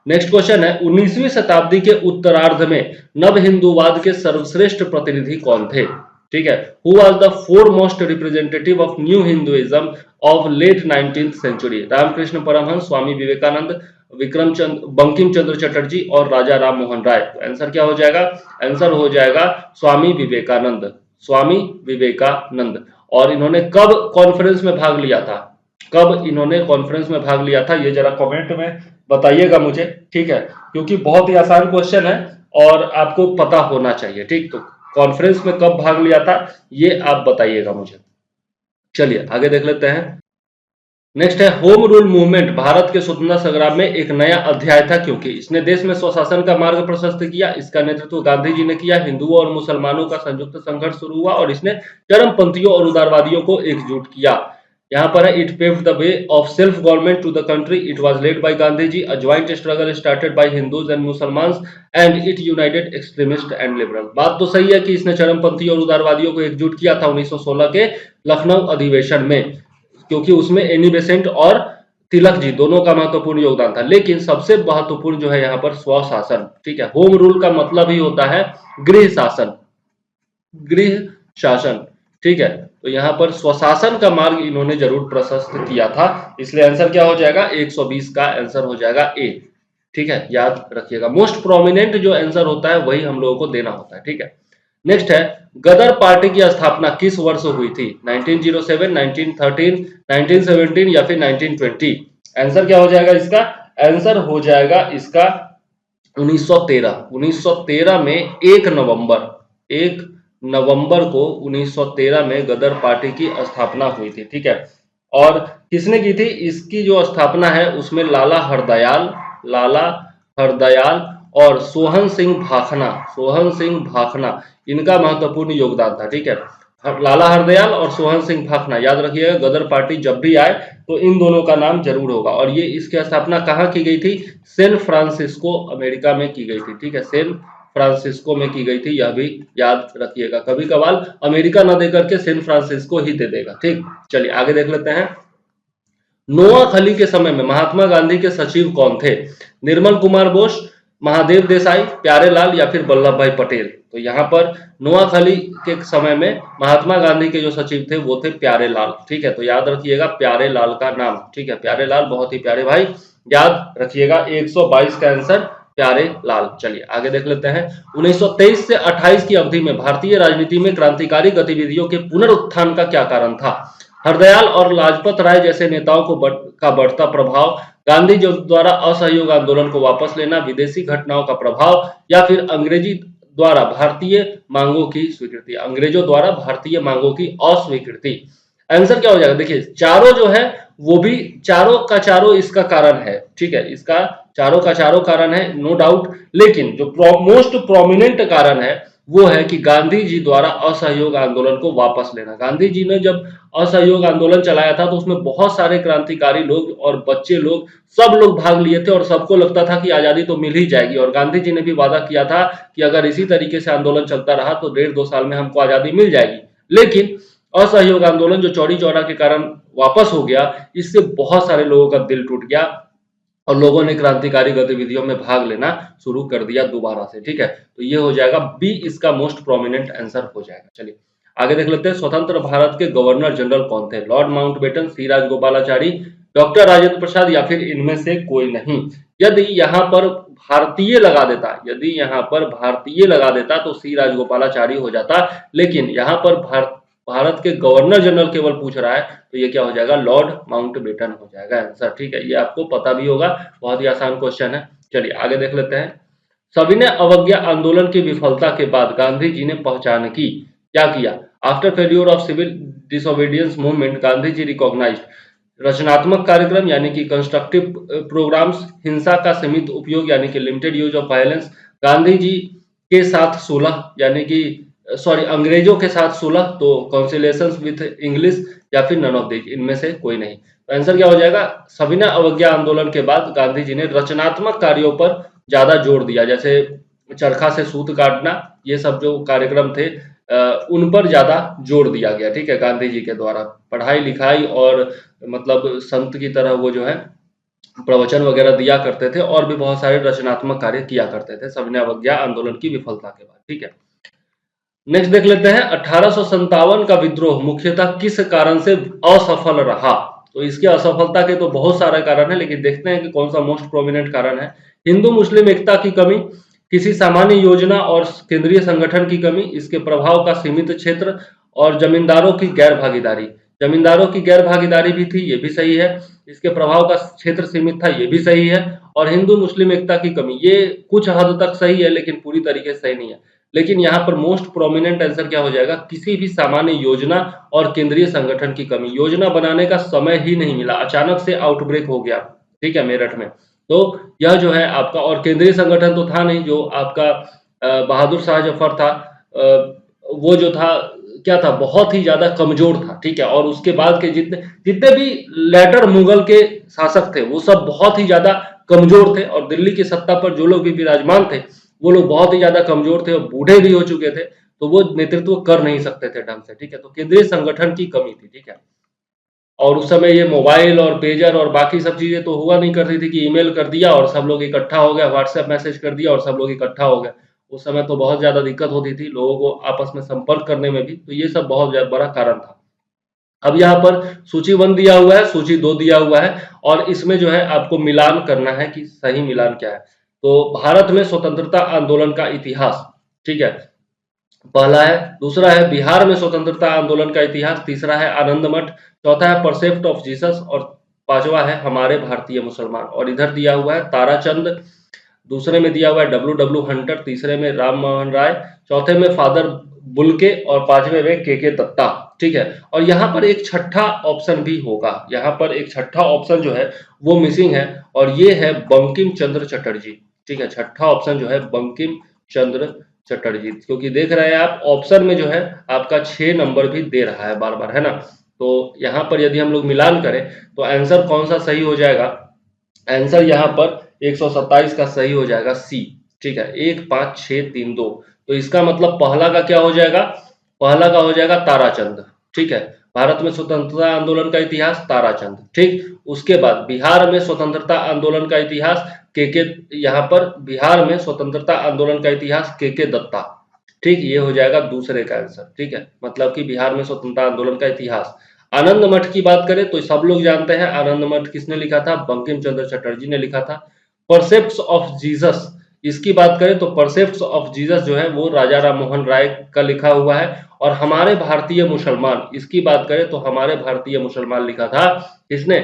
नेक्स्ट क्वेश्चन है, 19वीं शताब्दी के उत्तरार्ध में नव हिंदूवाद के सर्वश्रेष्ठ प्रतिनिधि कौन थे? ठीक है, who was the foremost representative of new Hinduism of late 19th century? Ramakrishna Paramahamsa, Swami Vivekananda, Bankim Chandra Chatterjee और राजा राम मोहन राय। तो आंसर क्या हो जाएगा? आंसर हो जाएगा स्वामी विवेकानंद, स्वामी विवेकानंद। और इन्होंने कब कॉन्फ्रेंस में भाग लिया था? कब इन्होंने कॉन्फ्रेंस में भाग लिया था, ये जरा कमेंट में बताइएगा मुझे, ठीक है, क्योंकि बहुत ही आसान क्वेश्चन है और आपको पता होना चाहिए, ठीक। तो कॉन्फ्रेंस में कब भाग लिया था, ये आप बताइएगा मुझे। चलिए आगे देख लेते हैं। नेक्स्ट है, होम रूल मूवमेंट भारत के स्वतंत्रता संग्राम में एक नया अध्याय था क्योंकि इसने देश में स्वशासन का मार्ग प्रशस्त किया। इसका नेतृत्व गांधी जी ने किया। हिंदुओं और मुसलमानों का संयुक्त संघर्ष शुरू हुआ और इसने चरमपंथियों और उदारवादियों को एकजुट किया। यहाँ पर है, it paved the way of self government to the country, it was led by Gandhi ji, a joint struggle started by Hindus and Musalmans and it united extremist and liberal. बात तो सही है कि इसने चरमपंथी और उदारवादियों को एकजुट किया था 1916 के लखनऊ अधिवेशन में, क्योंकि उसमें एनी बेसेंट और तिलक जी दोनों का महत्वपूर्ण योगदान था। लेकिन सबसे महत्वपूर्ण जो है यहाँ पर स्वशासन, ठीक है। होम रूल का मतलब ही होता है गृह शासन, गृह शासन, ठीक है। तो यहाँ पर स्वशासन का मार्ग इन्होंने जरूर प्रशस्त किया था, इसलिए आंसर क्या हो जाएगा? 120 का आंसर हो जाएगा ए, ठीक है, याद रखिएगा। मोस्ट प्रोमिनेंट जो आंसर होता है वही हम लोगों को देना होता है, ठीक है। नेक्स्ट है, गदर पार्टी की स्थापना किस वर्ष हुई थी? 1907, 1913, 1917 या फिर 1920? आंसर क्या हो जाएगा इसका? आंसर हो जाएगा इसका 1913। 1913 में 1 नवंबर को 1913 में गदर पार्टी की स्थापना हुई थी, ठीक है। और किसने की थी? इसकी जो स्थापना है उसमें लाला हरदयाल और सोहन सिंह भाखना इनका महत्वपूर्ण योगदान था, ठीक है। लाला हरदयाल और सोहन सिंह भाखना, याद रखिएगा, गदर पार्टी जब भी आए तो इन दोनों का नाम जरूर होगा। और ये इसकी स्थापना कहाँ की गई थी? सैन फ्रांसिस्को अमेरिका में की गई थी, ठीक है, सैन फ्रांसिस्को में की गई थी, यह भी याद रखिएगा। कभी कभार अमेरिका ना देकर के सैन फ्रांसिस्को ही दे देगा, ठीक। चलिए आगे देख लेते हैं। नोआखली के समय में महात्मा गांधी के सचिव कौन थे? निर्मल कुमार बोस, महादेव देसाई, प्यारेलाल या फिर वल्लभ भाई पटेल? तो यहाँ पर नोआखली के समय में महात्मा गांधी के जो सचिव थे वो थे प्यारेलाल, ठीक है। तो याद रखिएगा प्यारेलाल का नाम, ठीक है, प्यारेलाल, बहुत ही प्यारे भाई, याद रखिएगा। 122 का आंसर प्यारेलाल। चलिए आगे देख लेते हैं। 1923 से 28 की अवधि में भारतीय राजनीति में क्रांतिकारी गतिविधियों के पुनरुत्थान का क्या कारण था? हरदयाल और लाजपत राय जैसे नेताओं को का बढ़ता प्रभाव, गांधी जी द्वारा असहयोग आंदोलन को वापस लेना, विदेशी घटनाओं का प्रभाव या फिर अंग्रेजों द्वारा भारतीय मांगों की स्वीकृति? अंग्रेजों द्वारा भारतीय मांगों की अस्वीकृति। आंसर क्या हो जाएगा? देखिए चारों जो है वो भी चारों का चारों इसका कारण है, ठीक है, इसका चारों का चारों कारण है, नो डाउट। लेकिन जो मोस्ट प्रोमिनेंट कारण है वो है कि गांधी जी द्वारा असहयोग आंदोलन को वापस लेना। गांधी जी ने जब असहयोग आंदोलन चलाया था तो उसमें बहुत सारे क्रांतिकारी लोग और बच्चे लोग, सब लोग भाग लिए थे और सबको लगता था कि आजादी तो मिल ही जाएगी। और गांधी जी ने भी वादा किया था कि अगर इसी तरीके से आंदोलन चलता रहा तो 1.5-2 साल में हमको आजादी मिल जाएगी। लेकिन असहयोग आंदोलन जो चौड़ी चौड़ा के कारण वापस हो गया, इससे बहुत सारे लोगों का दिल टूट गया और लोगों ने क्रांतिकारी गतिविधियों में भाग लेना शुरू कर दिया दोबारा से, ठीक है। तो ये हो जाएगा बी, इसका मोस्ट प्रोमिनेंट आंसर हो जाएगा। चलिए आगे देख लेते हैं। स्वतंत्र भारत के गवर्नर जनरल कौन थे? लॉर्ड माउंटबेटन, सी राजगोपालाचारी, डॉक्टर राजेंद्र प्रसाद या फिर इनमें से कोई नहीं? यदि यहाँ पर भारतीय लगा देता तो सी राजगोपालाचारी हो जाता, लेकिन यहाँ पर भारत के गवर्नर जनरल केवल पूछ रहा है तो ये क्या हो जाएगा, लॉर्ड माउंटबेटन हो जाएगा आंसर। ठीक है, ये आपको पता भी होगा, बहुत ही आसान क्वेश्चन है। चलिए आगे देख लेते हैं। सविनय अवज्ञा आंदोलन की विफलता के बाद गांधी जी ने पहचान की, क्या किया? After failure of civil disobedience movement Gandhi ji recognised रचनात्मक कार्यक्रम यानी कि कंस्ट्रक्टिव प्रोग्राम्स, हिंसा का सीमित उपयोग यानी कि limited use of violence, Gandhi ji के साथ सुलह यानी कि सॉरी अंग्रेजों के साथ सुलह, तो कॉन्सिलेशन विथ इंग्लिश, या फिर नन ऑफ दीज, इनमें से कोई नहीं। तो आंसर क्या हो जाएगा, सविनय अवज्ञा आंदोलन के बाद गांधी जी ने रचनात्मक कार्यों पर ज्यादा जोर दिया, जैसे चरखा से सूत काटना, ये सब जो कार्यक्रम थे उन पर ज्यादा जोर दिया गया। ठीक है, गांधी जी के द्वारा पढ़ाई लिखाई और मतलब संत की तरह वो जो है प्रवचन वगैरह दिया करते थे और भी बहुत सारे रचनात्मक कार्य किया करते थे सविनय अवज्ञा आंदोलन की विफलता के बाद। ठीक है, नेक्स्ट देख लेते हैं। 1857 का विद्रोह मुख्यतः किस कारण से असफल रहा? तो इसके असफलता के तो बहुत सारे कारण है, लेकिन देखते हैं कि कौन सा मोस्ट प्रोमिनेंट कारण है। हिंदू मुस्लिम एकता की कमी, किसी सामान्य योजना और केंद्रीय संगठन की कमी, इसके प्रभाव का सीमित क्षेत्र, और जमींदारों की गैर भागीदारी। जमींदारों की गैर भागीदारी भी थी, ये भी सही है। इसके प्रभाव का क्षेत्र सीमित था, ये भी सही है। और हिंदू मुस्लिम एकता की कमी, ये कुछ हद तक सही है लेकिन पूरी तरीके से सही नहीं है। लेकिन यहाँ पर मोस्ट प्रोमिनेंट आंसर क्या हो जाएगा, किसी भी सामान्य योजना और केंद्रीय संगठन की कमी। योजना बनाने का समय ही नहीं मिला, अचानक से आउटब्रेक हो गया। ठीक है, मेरठ में, तो यह जो है आपका, और केंद्रीय संगठन तो था नहीं, जो आपका बहादुर शाह जफर था, वो जो था क्या था, बहुत ही ज्यादा कमजोर था। ठीक है, और उसके बाद के जितने जितने भी लेटर मुगल के शासक थे वो सब बहुत ही ज्यादा कमजोर थे, और दिल्ली की सत्ता पर जो लोग भी विराजमान थे वो लोग बहुत ही ज्यादा कमजोर थे और बूढ़े भी हो चुके थे, तो वो नेतृत्व कर नहीं सकते थे ढंग से। ठीक है, तो केंद्रीय संगठन की कमी थी। ठीक है, और उस समय ये मोबाइल और पेजर और बाकी सब चीजें तो हुआ नहीं करती थी कि ईमेल कर दिया और सब लोग इकट्ठा हो गया, व्हाट्सएप मैसेज कर दिया और सब लोग इकट्ठा हो गए। उस समय तो बहुत ज्यादा दिक्कत होती थी लोगों को आपस में संपर्क करने में भी, तो ये सब बहुत बड़ा कारण था। अब यहाँ पर सूची 1 दिया हुआ है, सूची 2 दिया हुआ है, और इसमें जो है आपको मिलान करना है कि सही मिलान क्या है। तो भारत में स्वतंत्रता आंदोलन का इतिहास, ठीक है, पहला है। दूसरा है बिहार में स्वतंत्रता आंदोलन का इतिहास। तीसरा है आनंद मठ। चौथा है परसेप्ट ऑफ जीसस, और पांचवा है हमारे भारतीय मुसलमान। और इधर दिया हुआ है ताराचंद, दूसरे में दिया हुआ है डब्ल्यू हंटर, तीसरे में राम मोहन राय, चौथे में फादर बुल्के, और पांचवें में के दत्ता। ठीक है, और यहाँ पर एक छठा ऑप्शन भी होगा, यहाँ पर एक छठा ऑप्शन जो है वो मिसिंग है, और ये है बंकिम चंद्र चटर्जी। ठीक है, छठा ऑप्शन जो है बंकिम चंद्र चटर्जी, क्योंकि देख रहे हैं आप ऑप्शन में जो है आपका 6 नंबर भी दे रहा है बार बार, है ना। तो यहाँ पर यदि हम लोग मिलान करें तो आंसर कौन सा सही हो जाएगा, आंसर यहाँ पर 127 का सही हो जाएगा सी। ठीक है, 1 5 6 3 2, तो इसका मतलब पहला का क्या हो जाएगा, पहला का हो जाएगा ताराचंद। ठीक है, भारत में स्वतंत्रता आंदोलन का इतिहास ताराचंद। ठीक, उसके बाद बिहार में स्वतंत्रता आंदोलन का इतिहास के यहाँ पर बिहार में स्वतंत्रता आंदोलन का इतिहास के दत्ता। ठीक, ये हो जाएगा दूसरे का आंसर। ठीक है, मतलब कि बिहार में स्वतंत्रता आंदोलन का इतिहास। आनंद मठ की बात करें तो सब लोग जानते हैं आनंद मठ किसने लिखा था, बंकिम चंद्र चटर्जी ने लिखा था। परसेप्ट्स ऑफ जीसस, इसकी बात करें तो परसेप्ट्स ऑफ जीसस जो है वो राजा राम मोहन राय का लिखा हुआ है। और हमारे भारतीय मुसलमान, इसकी बात करें तो हमारे भारतीय मुसलमान लिखा था किसने,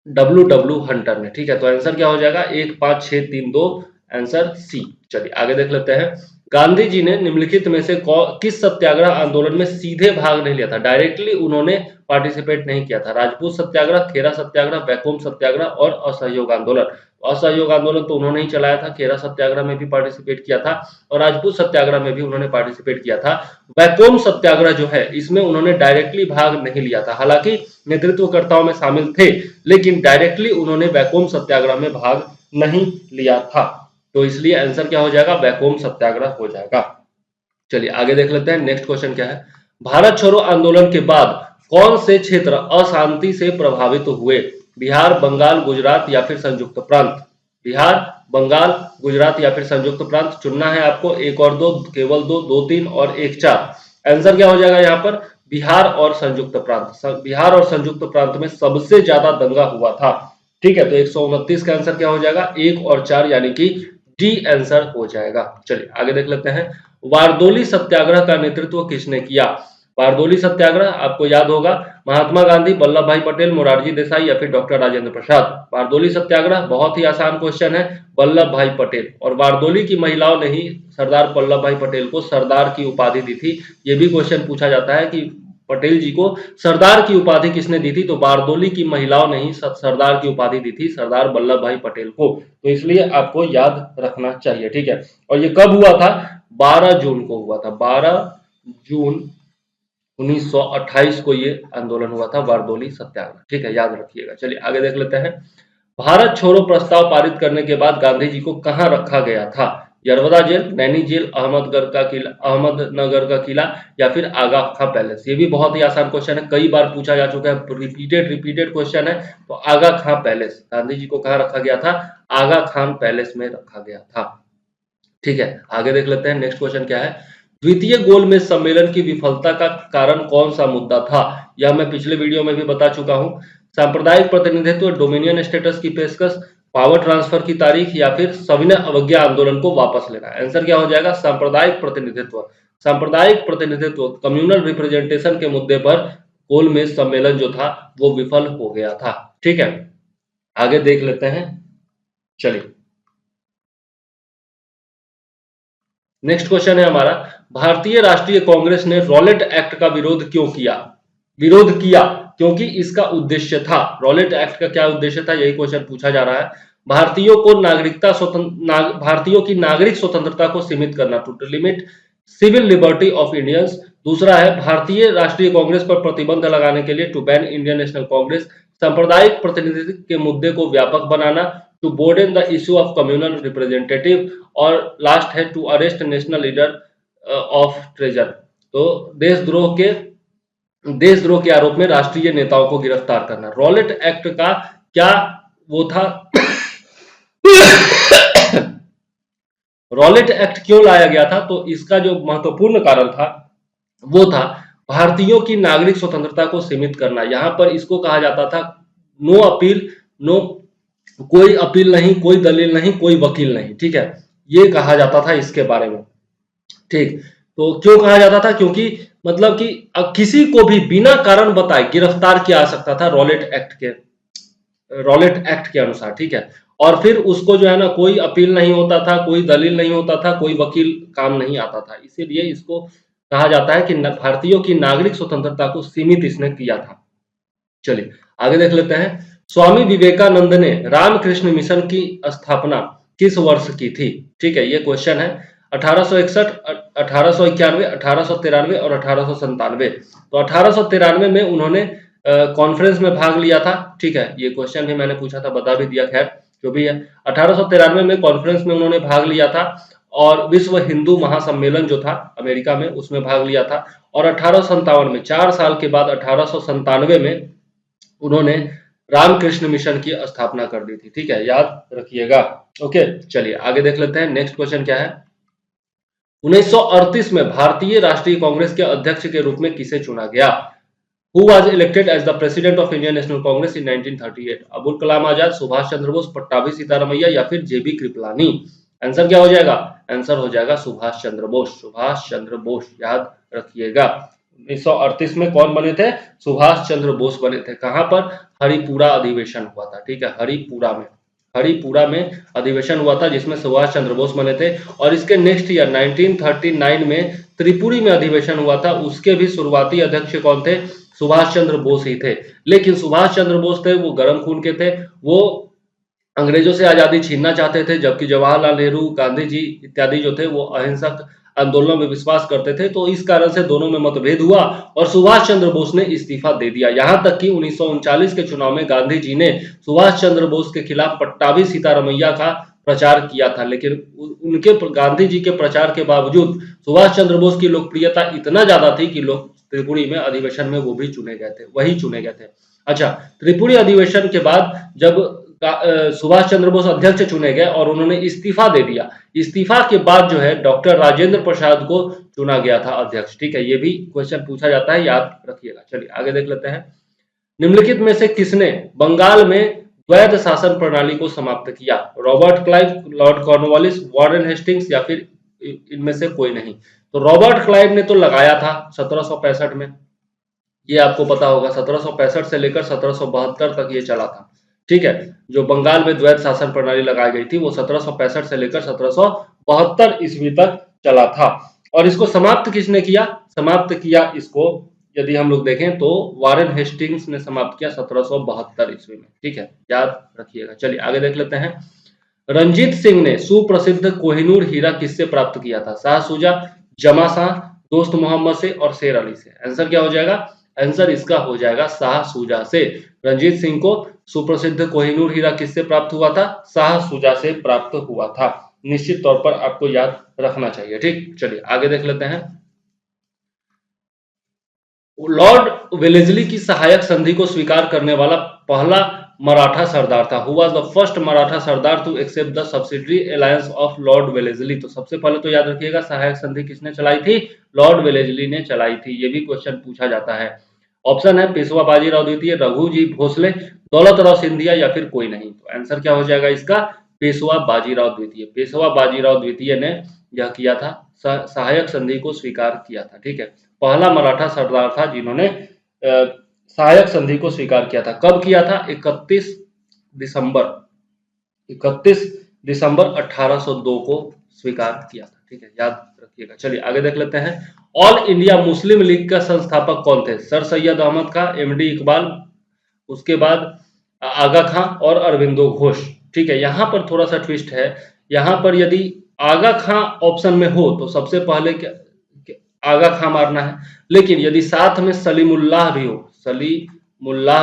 डब्ल्यू हंटर ने। ठीक है, तो आंसर क्या हो जाएगा 1 5 6 3 2, आंसर सी। चलिए आगे देख लेते हैं। गांधी जी ने निम्नलिखित में से किस सत्याग्रह आंदोलन में सीधे भाग नहीं लिया था, डायरेक्टली उन्होंने पार्टिसिपेट नहीं किया था? राजपूत सत्याग्रह, खेरा सत्याग्रह, बैकोम सत्याग्रह और असहयोग आंदोलन। असहयोग आंदोलन तो उन्होंने ही चलाया था, खेरा सत्याग्रह में भी पार्टिसिपेट किया था और राजपूत सत्याग्रह में भी उन्होंने पार्टिसिपेट किया था। बैकोम सत्याग्रह जो है इसमें उन्होंने डायरेक्टली भाग नहीं लिया था, हालांकि नेतृत्वकर्ताओं में शामिल थे, लेकिन डायरेक्टली उन्होंने बैकोम सत्याग्रह में भाग नहीं लिया था। तो इसलिए आंसर क्या हो जाएगा, बैकोम सत्याग्रह हो जाएगा। चलिए आगे देख लेते हैं। नेक्स्ट क्वेश्चन क्या है, भारत छोड़ो आंदोलन के बाद कौन से क्षेत्र अशांति से प्रभावित हुए? बिहार, बंगाल, गुजरात या फिर संयुक्त प्रांत? बिहार, बंगाल, गुजरात या फिर संयुक्त प्रांत चुनना है आपको। एक और दो, केवल दो, 2 3 और 1 4। आंसर क्या हो जाएगा यहाँ पर, बिहार और संयुक्त प्रांत। बिहार और संयुक्त प्रांत में सबसे ज्यादा दंगा हुआ था। ठीक है, तो 129 का आंसर क्या हो जाएगा, 1 और 4, यानी कि डी आंसर हो जाएगा। चलिए आगे देख लेते हैं। वारदोली सत्याग्रह का नेतृत्व किसने किया? बारदोली सत्याग्रह आपको याद होगा, महात्मा गांधी, वल्लभ भाई पटेल, मोरारजी देसाई या फिर डॉक्टर राजेंद्र प्रसाद। बारदोली सत्याग्रह बहुत ही आसान क्वेश्चन है, वल्लभ भाई पटेल। और बारदोली की महिलाओं ने ही सरदार वल्लभ भाई पटेल को सरदार की उपाधि दी थी। ये भी क्वेश्चन पूछा जाता है कि पटेल जी को सरदार की उपाधि किसने दी थी, तो बारदोली की महिलाओं ने ही सरदार की उपाधि दी थी सरदार वल्लभ भाई पटेल को। तो इसलिए आपको याद रखना चाहिए, ठीक है। और ये कब हुआ था, 12 जून को हुआ था, 12 जून 1928 को ये आंदोलन हुआ था, बारदोली सत्याग्रह, ठीक है, याद रखिएगा। चलिए आगे देख लेते हैं। भारत छोड़ो प्रस्ताव पारित करने के बाद गांधी जी को कहां रखा गया था, यरवदा जेल, नैनी जेल, अहमदनगर का किला या फिर आगा खां पैलेस। ये भी बहुत ही आसान क्वेश्चन है, कई बार पूछा जा चुका है, रिपीटेड क्वेश्चन है। तो आगा खां पैलेस, गांधी जी को कहां रखा गया था, आगा खान पैलेस में रखा गया था, ठीक है। आगे देख लेते हैं, नेक्स्ट क्वेश्चन क्या है। द्वितीय गोलमेज सम्मेलन की विफलता का कारण कौन सा मुद्दा था, यह मैं पिछले वीडियो में भी बता चुका हूं। सांप्रदायिक प्रतिनिधित्व, डोमिनियन स्टेटस की पेशकश, पावर ट्रांसफर की तारीख या फिर सविनय अवज्ञा आंदोलन को वापस लेना। आंसर क्या हो जाएगा, सांप्रदायिक प्रतिनिधित्व। सांप्रदायिक प्रतिनिधित्व, कम्युनल रिप्रेजेंटेशन के मुद्दे पर गोलमेज सम्मेलन जो था वो विफल हो गया था, ठीक है। आगे देख लेते हैं, चलिए नेक्स्ट क्वेश्चन है हमारा, भारतीय राष्ट्रीय कांग्रेस ने रॉलेट एक्ट का विरोध क्यों किया, विरोध किया क्योंकि इसका उद्देश्य था, रॉलेट एक्ट का क्या उद्देश्य था, यही क्वेश्चन पूछा जा रहा है। भारतीयों को भारतीयों की नागरिक स्वतंत्रता को सीमित करना, to limit civil liberty of Indians. दूसरा है भारतीय राष्ट्रीय कांग्रेस पर प्रतिबंध लगाने के लिए, to ban Indian National Congress. सांप्रदायिक प्रतिनिधित्व के मुद्दे को व्यापक बनाना, to broaden the issue of communal representative. और लास्ट है to arrest national leader of treasure. तो देशद्रोह के आरोप में राष्ट्रीय नेताओं को गिरफ्तार करना। रॉलेट एक्ट का क्या वो था रॉलेट एक्ट क्यों लाया गया था, तो इसका जो महत्वपूर्ण कारण था वो था भारतीयों की नागरिक स्वतंत्रता को सीमित करना। यहां पर इसको कहा जाता था नो अपील, नो, कोई अपील नहीं, कोई दलील नहीं, कोई वकील नहीं, ठीक है, ये कहा जाता था इसके बारे में, ठीक। तो क्यों कहा जाता था, क्योंकि मतलब कि किसी को भी बिना कारण बताए गिरफ्तार किया जा सकता था रॉलेट एक्ट के अनुसार, ठीक है। और फिर उसको जो है ना, कोई अपील नहीं होता था, कोई दलील नहीं होता था, कोई वकील काम नहीं आता था, इसीलिए इसको कहा जाता है कि भारतीयों की नागरिक स्वतंत्रता को सीमित इसने किया था। चलिए आगे देख लेते हैं। स्वामी विवेकानंद ने रामकृष्ण मिशन की स्थापना किस वर्ष की थी, ठीक है, ये क्वेश्चन है। 1861, 1891, 1893 और 1897। तो 1893 में उन्होंने कॉन्फ्रेंस में भाग लिया था, ठीक है, ये क्वेश्चन भी मैंने पूछा था, बता भी दिया, खैर जो भी है। 1893 में कॉन्फ्रेंस में उन्होंने भाग लिया था और विश्व हिंदू महासम्मेलन जो था अमेरिका में, उसमें भाग लिया था। और 1857 में, 4 साल के बाद 1897 में उन्होंने रामकृष्ण मिशन की स्थापना कर दी थी, ठीक है, याद रखिएगा। ओके, चलिए आगे देख लेते हैं, नेक्स्ट क्वेश्चन क्या है। 1938 में भारतीय राष्ट्रीय कांग्रेस के अध्यक्ष के रूप में किसे चुना गया, Who was elected as the president of Indian National Congress in 1938? Abul Kalam Azad, Subhash Chandra Bose, Pattabhi Sitaramayya या फिर जेबी कृपलानी। आंसर क्या हो जाएगा, आंसर हो जाएगा सुभाष चंद्र बोस, सुभाष चंद्र बोस, याद रखिएगा। 1938 में कौन बने थे, सुभाष चंद्र बोस बने थे। कहां पर, हरिपुरा अधिवेशन हुआ था, ठीक है, हरिपुरा में अधिवेशन हुआ था जिसमें सुभाष चंद्र बोस बने थे। और इसके नेक्स्ट ईयर 1939 में त्रिपुरी में अधिवेशन हुआ था, उसके भी शुरुआती अध्यक्ष कौन थे, सुभाष चंद्र बोस ही थे। लेकिन सुभाष चंद्र बोस थे वो गर्म खून के थे, वो अंग्रेजों से आजादी छीनना चाहते थे, जबकि जवाहरलाल नेहरू, गांधी जी इत्यादि जो थे वो अहिंसक आंदोलनों में विश्वास करते थे। तो इस कारण से दोनों में मतभेद हुआ और सुभाष चंद्र बोस ने इस्तीफा दे दिया। यहां तक कि 1939 के चुनाव में गांधी जी ने सुभाष चंद्र बोस के खिलाफ पट्टाभी सीतारामैया का प्रचार किया था, लेकिन उनके गांधी जी के प्रचार के बावजूद सुभाष चंद्र बोस की लोकप्रियता इतना ज्यादा थी कि लोग त्रिपुरी में अधिवेशन में वो भी चुने गए थे। अच्छा, त्रिपुरी अधिवेशन के बाद जब सुभाष चंद्र बोस अध्यक्ष चुने गए और उन्होंने इस्तीफा दे दिया, इस्तीफा के बाद जो है डॉक्टर राजेंद्र प्रसाद को चुना गया था अध्यक्ष, ठीक है, ये भी क्वेश्चन पूछा जाता है, याद रखिएगा। चलिए आगे देख लेते हैं। निम्नलिखित में से किसने बंगाल में वैध शासन प्रणाली को समाप्त किया, Robert Clive, Lord Cornwallis, Warren Hastings या फिर इनमें से कोई नहीं। तो रॉबर्ट क्लाइव ने तो लगाया था 1765 में, ये आपको पता होगा। 1765 से लेकर 1772 तक ये चला था, ठीक है। जो बंगाल में द्वैत शासन प्रणाली लगाई गई थी वो 1765 से लेकर 1772 ईस्वी तक चला था। और इसको समाप्त किसने किया? समाप्त किया इसको यदि हम लोग देखें तो वारेन हेस्टिंग्स ने समाप्त किया 1772 ईस्वी में, ठीक है, याद रखिएगा। चलिए आगे देख लेते हैं। रंजीत सिंह ने सुप्रसिद्ध कोहिनूर हीरा किससे प्राप्त किया था? शाह शुजा, जमा शाह, दोस्त मोहम्मद से और शेर अली से। आंसर क्या हो जाएगा? आंसर इसका हो जाएगा शाह शुजा से। रंजीत सिंह को सुप्रसिद्ध कोहिनूर हीरा किससे प्राप्त हुआ था? शाह शुजा से प्राप्त हुआ था। निश्चित तौर पर आपको याद रखना चाहिए, ठीक। चलिए आगे देख लेते हैं। लॉर्ड वेलेस्ली की सहायक संधि को स्वीकार करने वाला पहला मराठा सरदार था। Who was the first Maratha sardar to accept the subsidiary alliance of Lord Wellesley. तो सबसे पहले तो याद रखिएगा सहायक संधि किसने चलाई थी? लॉर्ड वेलेस्ली ने चलाई थी। ये भी क्वेश्चन पूछा जाता है। ऑप्शन है पेशवा बाजीराव द्वितीय, रघुजी भोसले, दौलतराव सिंधिया या फिर कोई नहीं। तो आंसर क्या हो जाएगा इसका? पेशवा बाजीराव द्वितीय। पेशवा बाजीराव द्वितीय ने यह किया था, सहायक संधि को स्वीकार किया था, ठीक है। पहला मराठा सरदार था जिन्होंने सहायक संधि को स्वीकार किया था। कब किया था? 31 दिसंबर 1802 को स्वीकार किया था, ठीक है, याद रखिएगा। चलिए आगे देख लेते हैं। ऑल इंडिया मुस्लिम लीग का संस्थापक कौन थे? सर सैयद अहमद खां, एमडी इकबाल, उसके बाद आगा खां और अरविंदो घोष, ठीक है। यहां पर थोड़ा सा ट्विस्ट है। यहां पर यदि आगा खां ऑप्शन में हो तो सबसे पहले क्या आगा खां मारना है, लेकिन यदि साथ में सलीमुल्लाह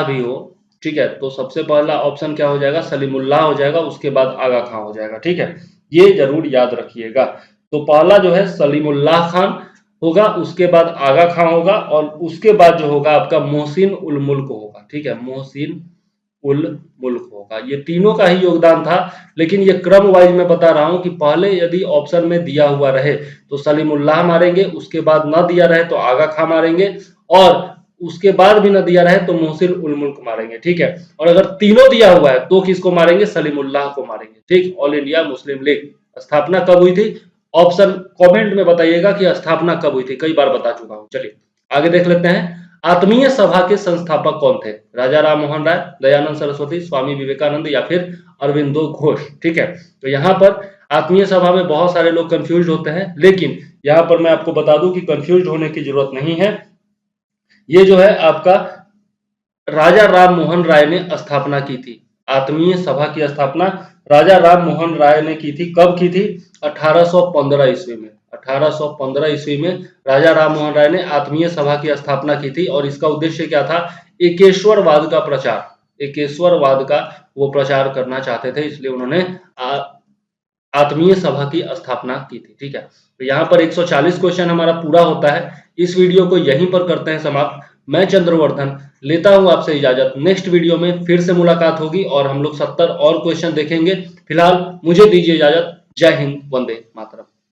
भी हो, ठीक है, तो सबसे पहला ऑप्शन क्या हो जाएगा? सलीमुल्लाह हो जाएगा, उसके बाद आगा खां हो जाएगा, ठीक है। ये जरूर याद रखिएगा। तो पहला जो है सलीमुल्लाह खान होगा, उसके बाद आगा खां होगा और उसके बाद जो होगा आपका मोहसिन उल मुल्क होगा, ठीक है, मोहसिन उल मुल्क होगा। ये तीनों का ही योगदान था, लेकिन ये क्रम वाइज मैं बता रहा हूं कि पहले यदि ऑप्शन में दिया हुआ रहे तो सलीमुल्लाह मारेंगे, उसके बाद न दिया रहे तो आगा खां मारेंगे और उसके बाद भी न दिया रहे तो मोहसिन उल मुल्क मारेंगे, ठीक है। और अगर तीनों दिया हुआ है तो किसको मारेंगे? सलीमुल्लाह को मारेंगे, ठीक। ऑल इंडिया मुस्लिम लीग स्थापना कब हुई थी? ऑप्शन कमेंट में बताइएगा कि स्थापना कब हुई थी, कई बार बता चुका हूं। चलिए आगे देख लेते हैं। आत्मीय सभा के संस्थापक कौन थे? राजा राम मोहन राय, दयानंद सरस्वती, स्वामी विवेकानंद या फिर अरविंदो घोष, ठीक है। तो यहाँ पर आत्मीय सभा में बहुत सारे लोग कंफ्यूज होते हैं, लेकिन यहाँ पर मैं आपको बता दूं कि कंफ्यूज होने की जरूरत नहीं है। ये जो है आपका राजा राम मोहन राय ने स्थापना की थी। आत्मीय सभा की स्थापना राजा राम मोहन राय ने की थी। कब की थी? 1815 ईस्वी में। 1815 ईस्वी में राजा राम मोहन राय ने आत्मीय सभा की स्थापना की थी और इसका उद्देश्य क्या था? एकेश्वरवाद का प्रचार, एकेश्वरवाद का वो प्रचार करना चाहते थे, इसलिए उन्होंने आत्मीय सभा की स्थापना की थी, ठीक है। तो यहाँ पर 140 क्वेश्चन हमारा पूरा होता है। इस वीडियो को यहीं पर करते हैं समाप्त। मैं चंद्रवर्धन लेता हूं आपसे इजाजत। नेक्स्ट वीडियो में फिर से मुलाकात होगी और हम लोग 70 और क्वेश्चन देखेंगे। फिलहाल मुझे दीजिए इजाजत। जय हिंद, वंदे मातरम।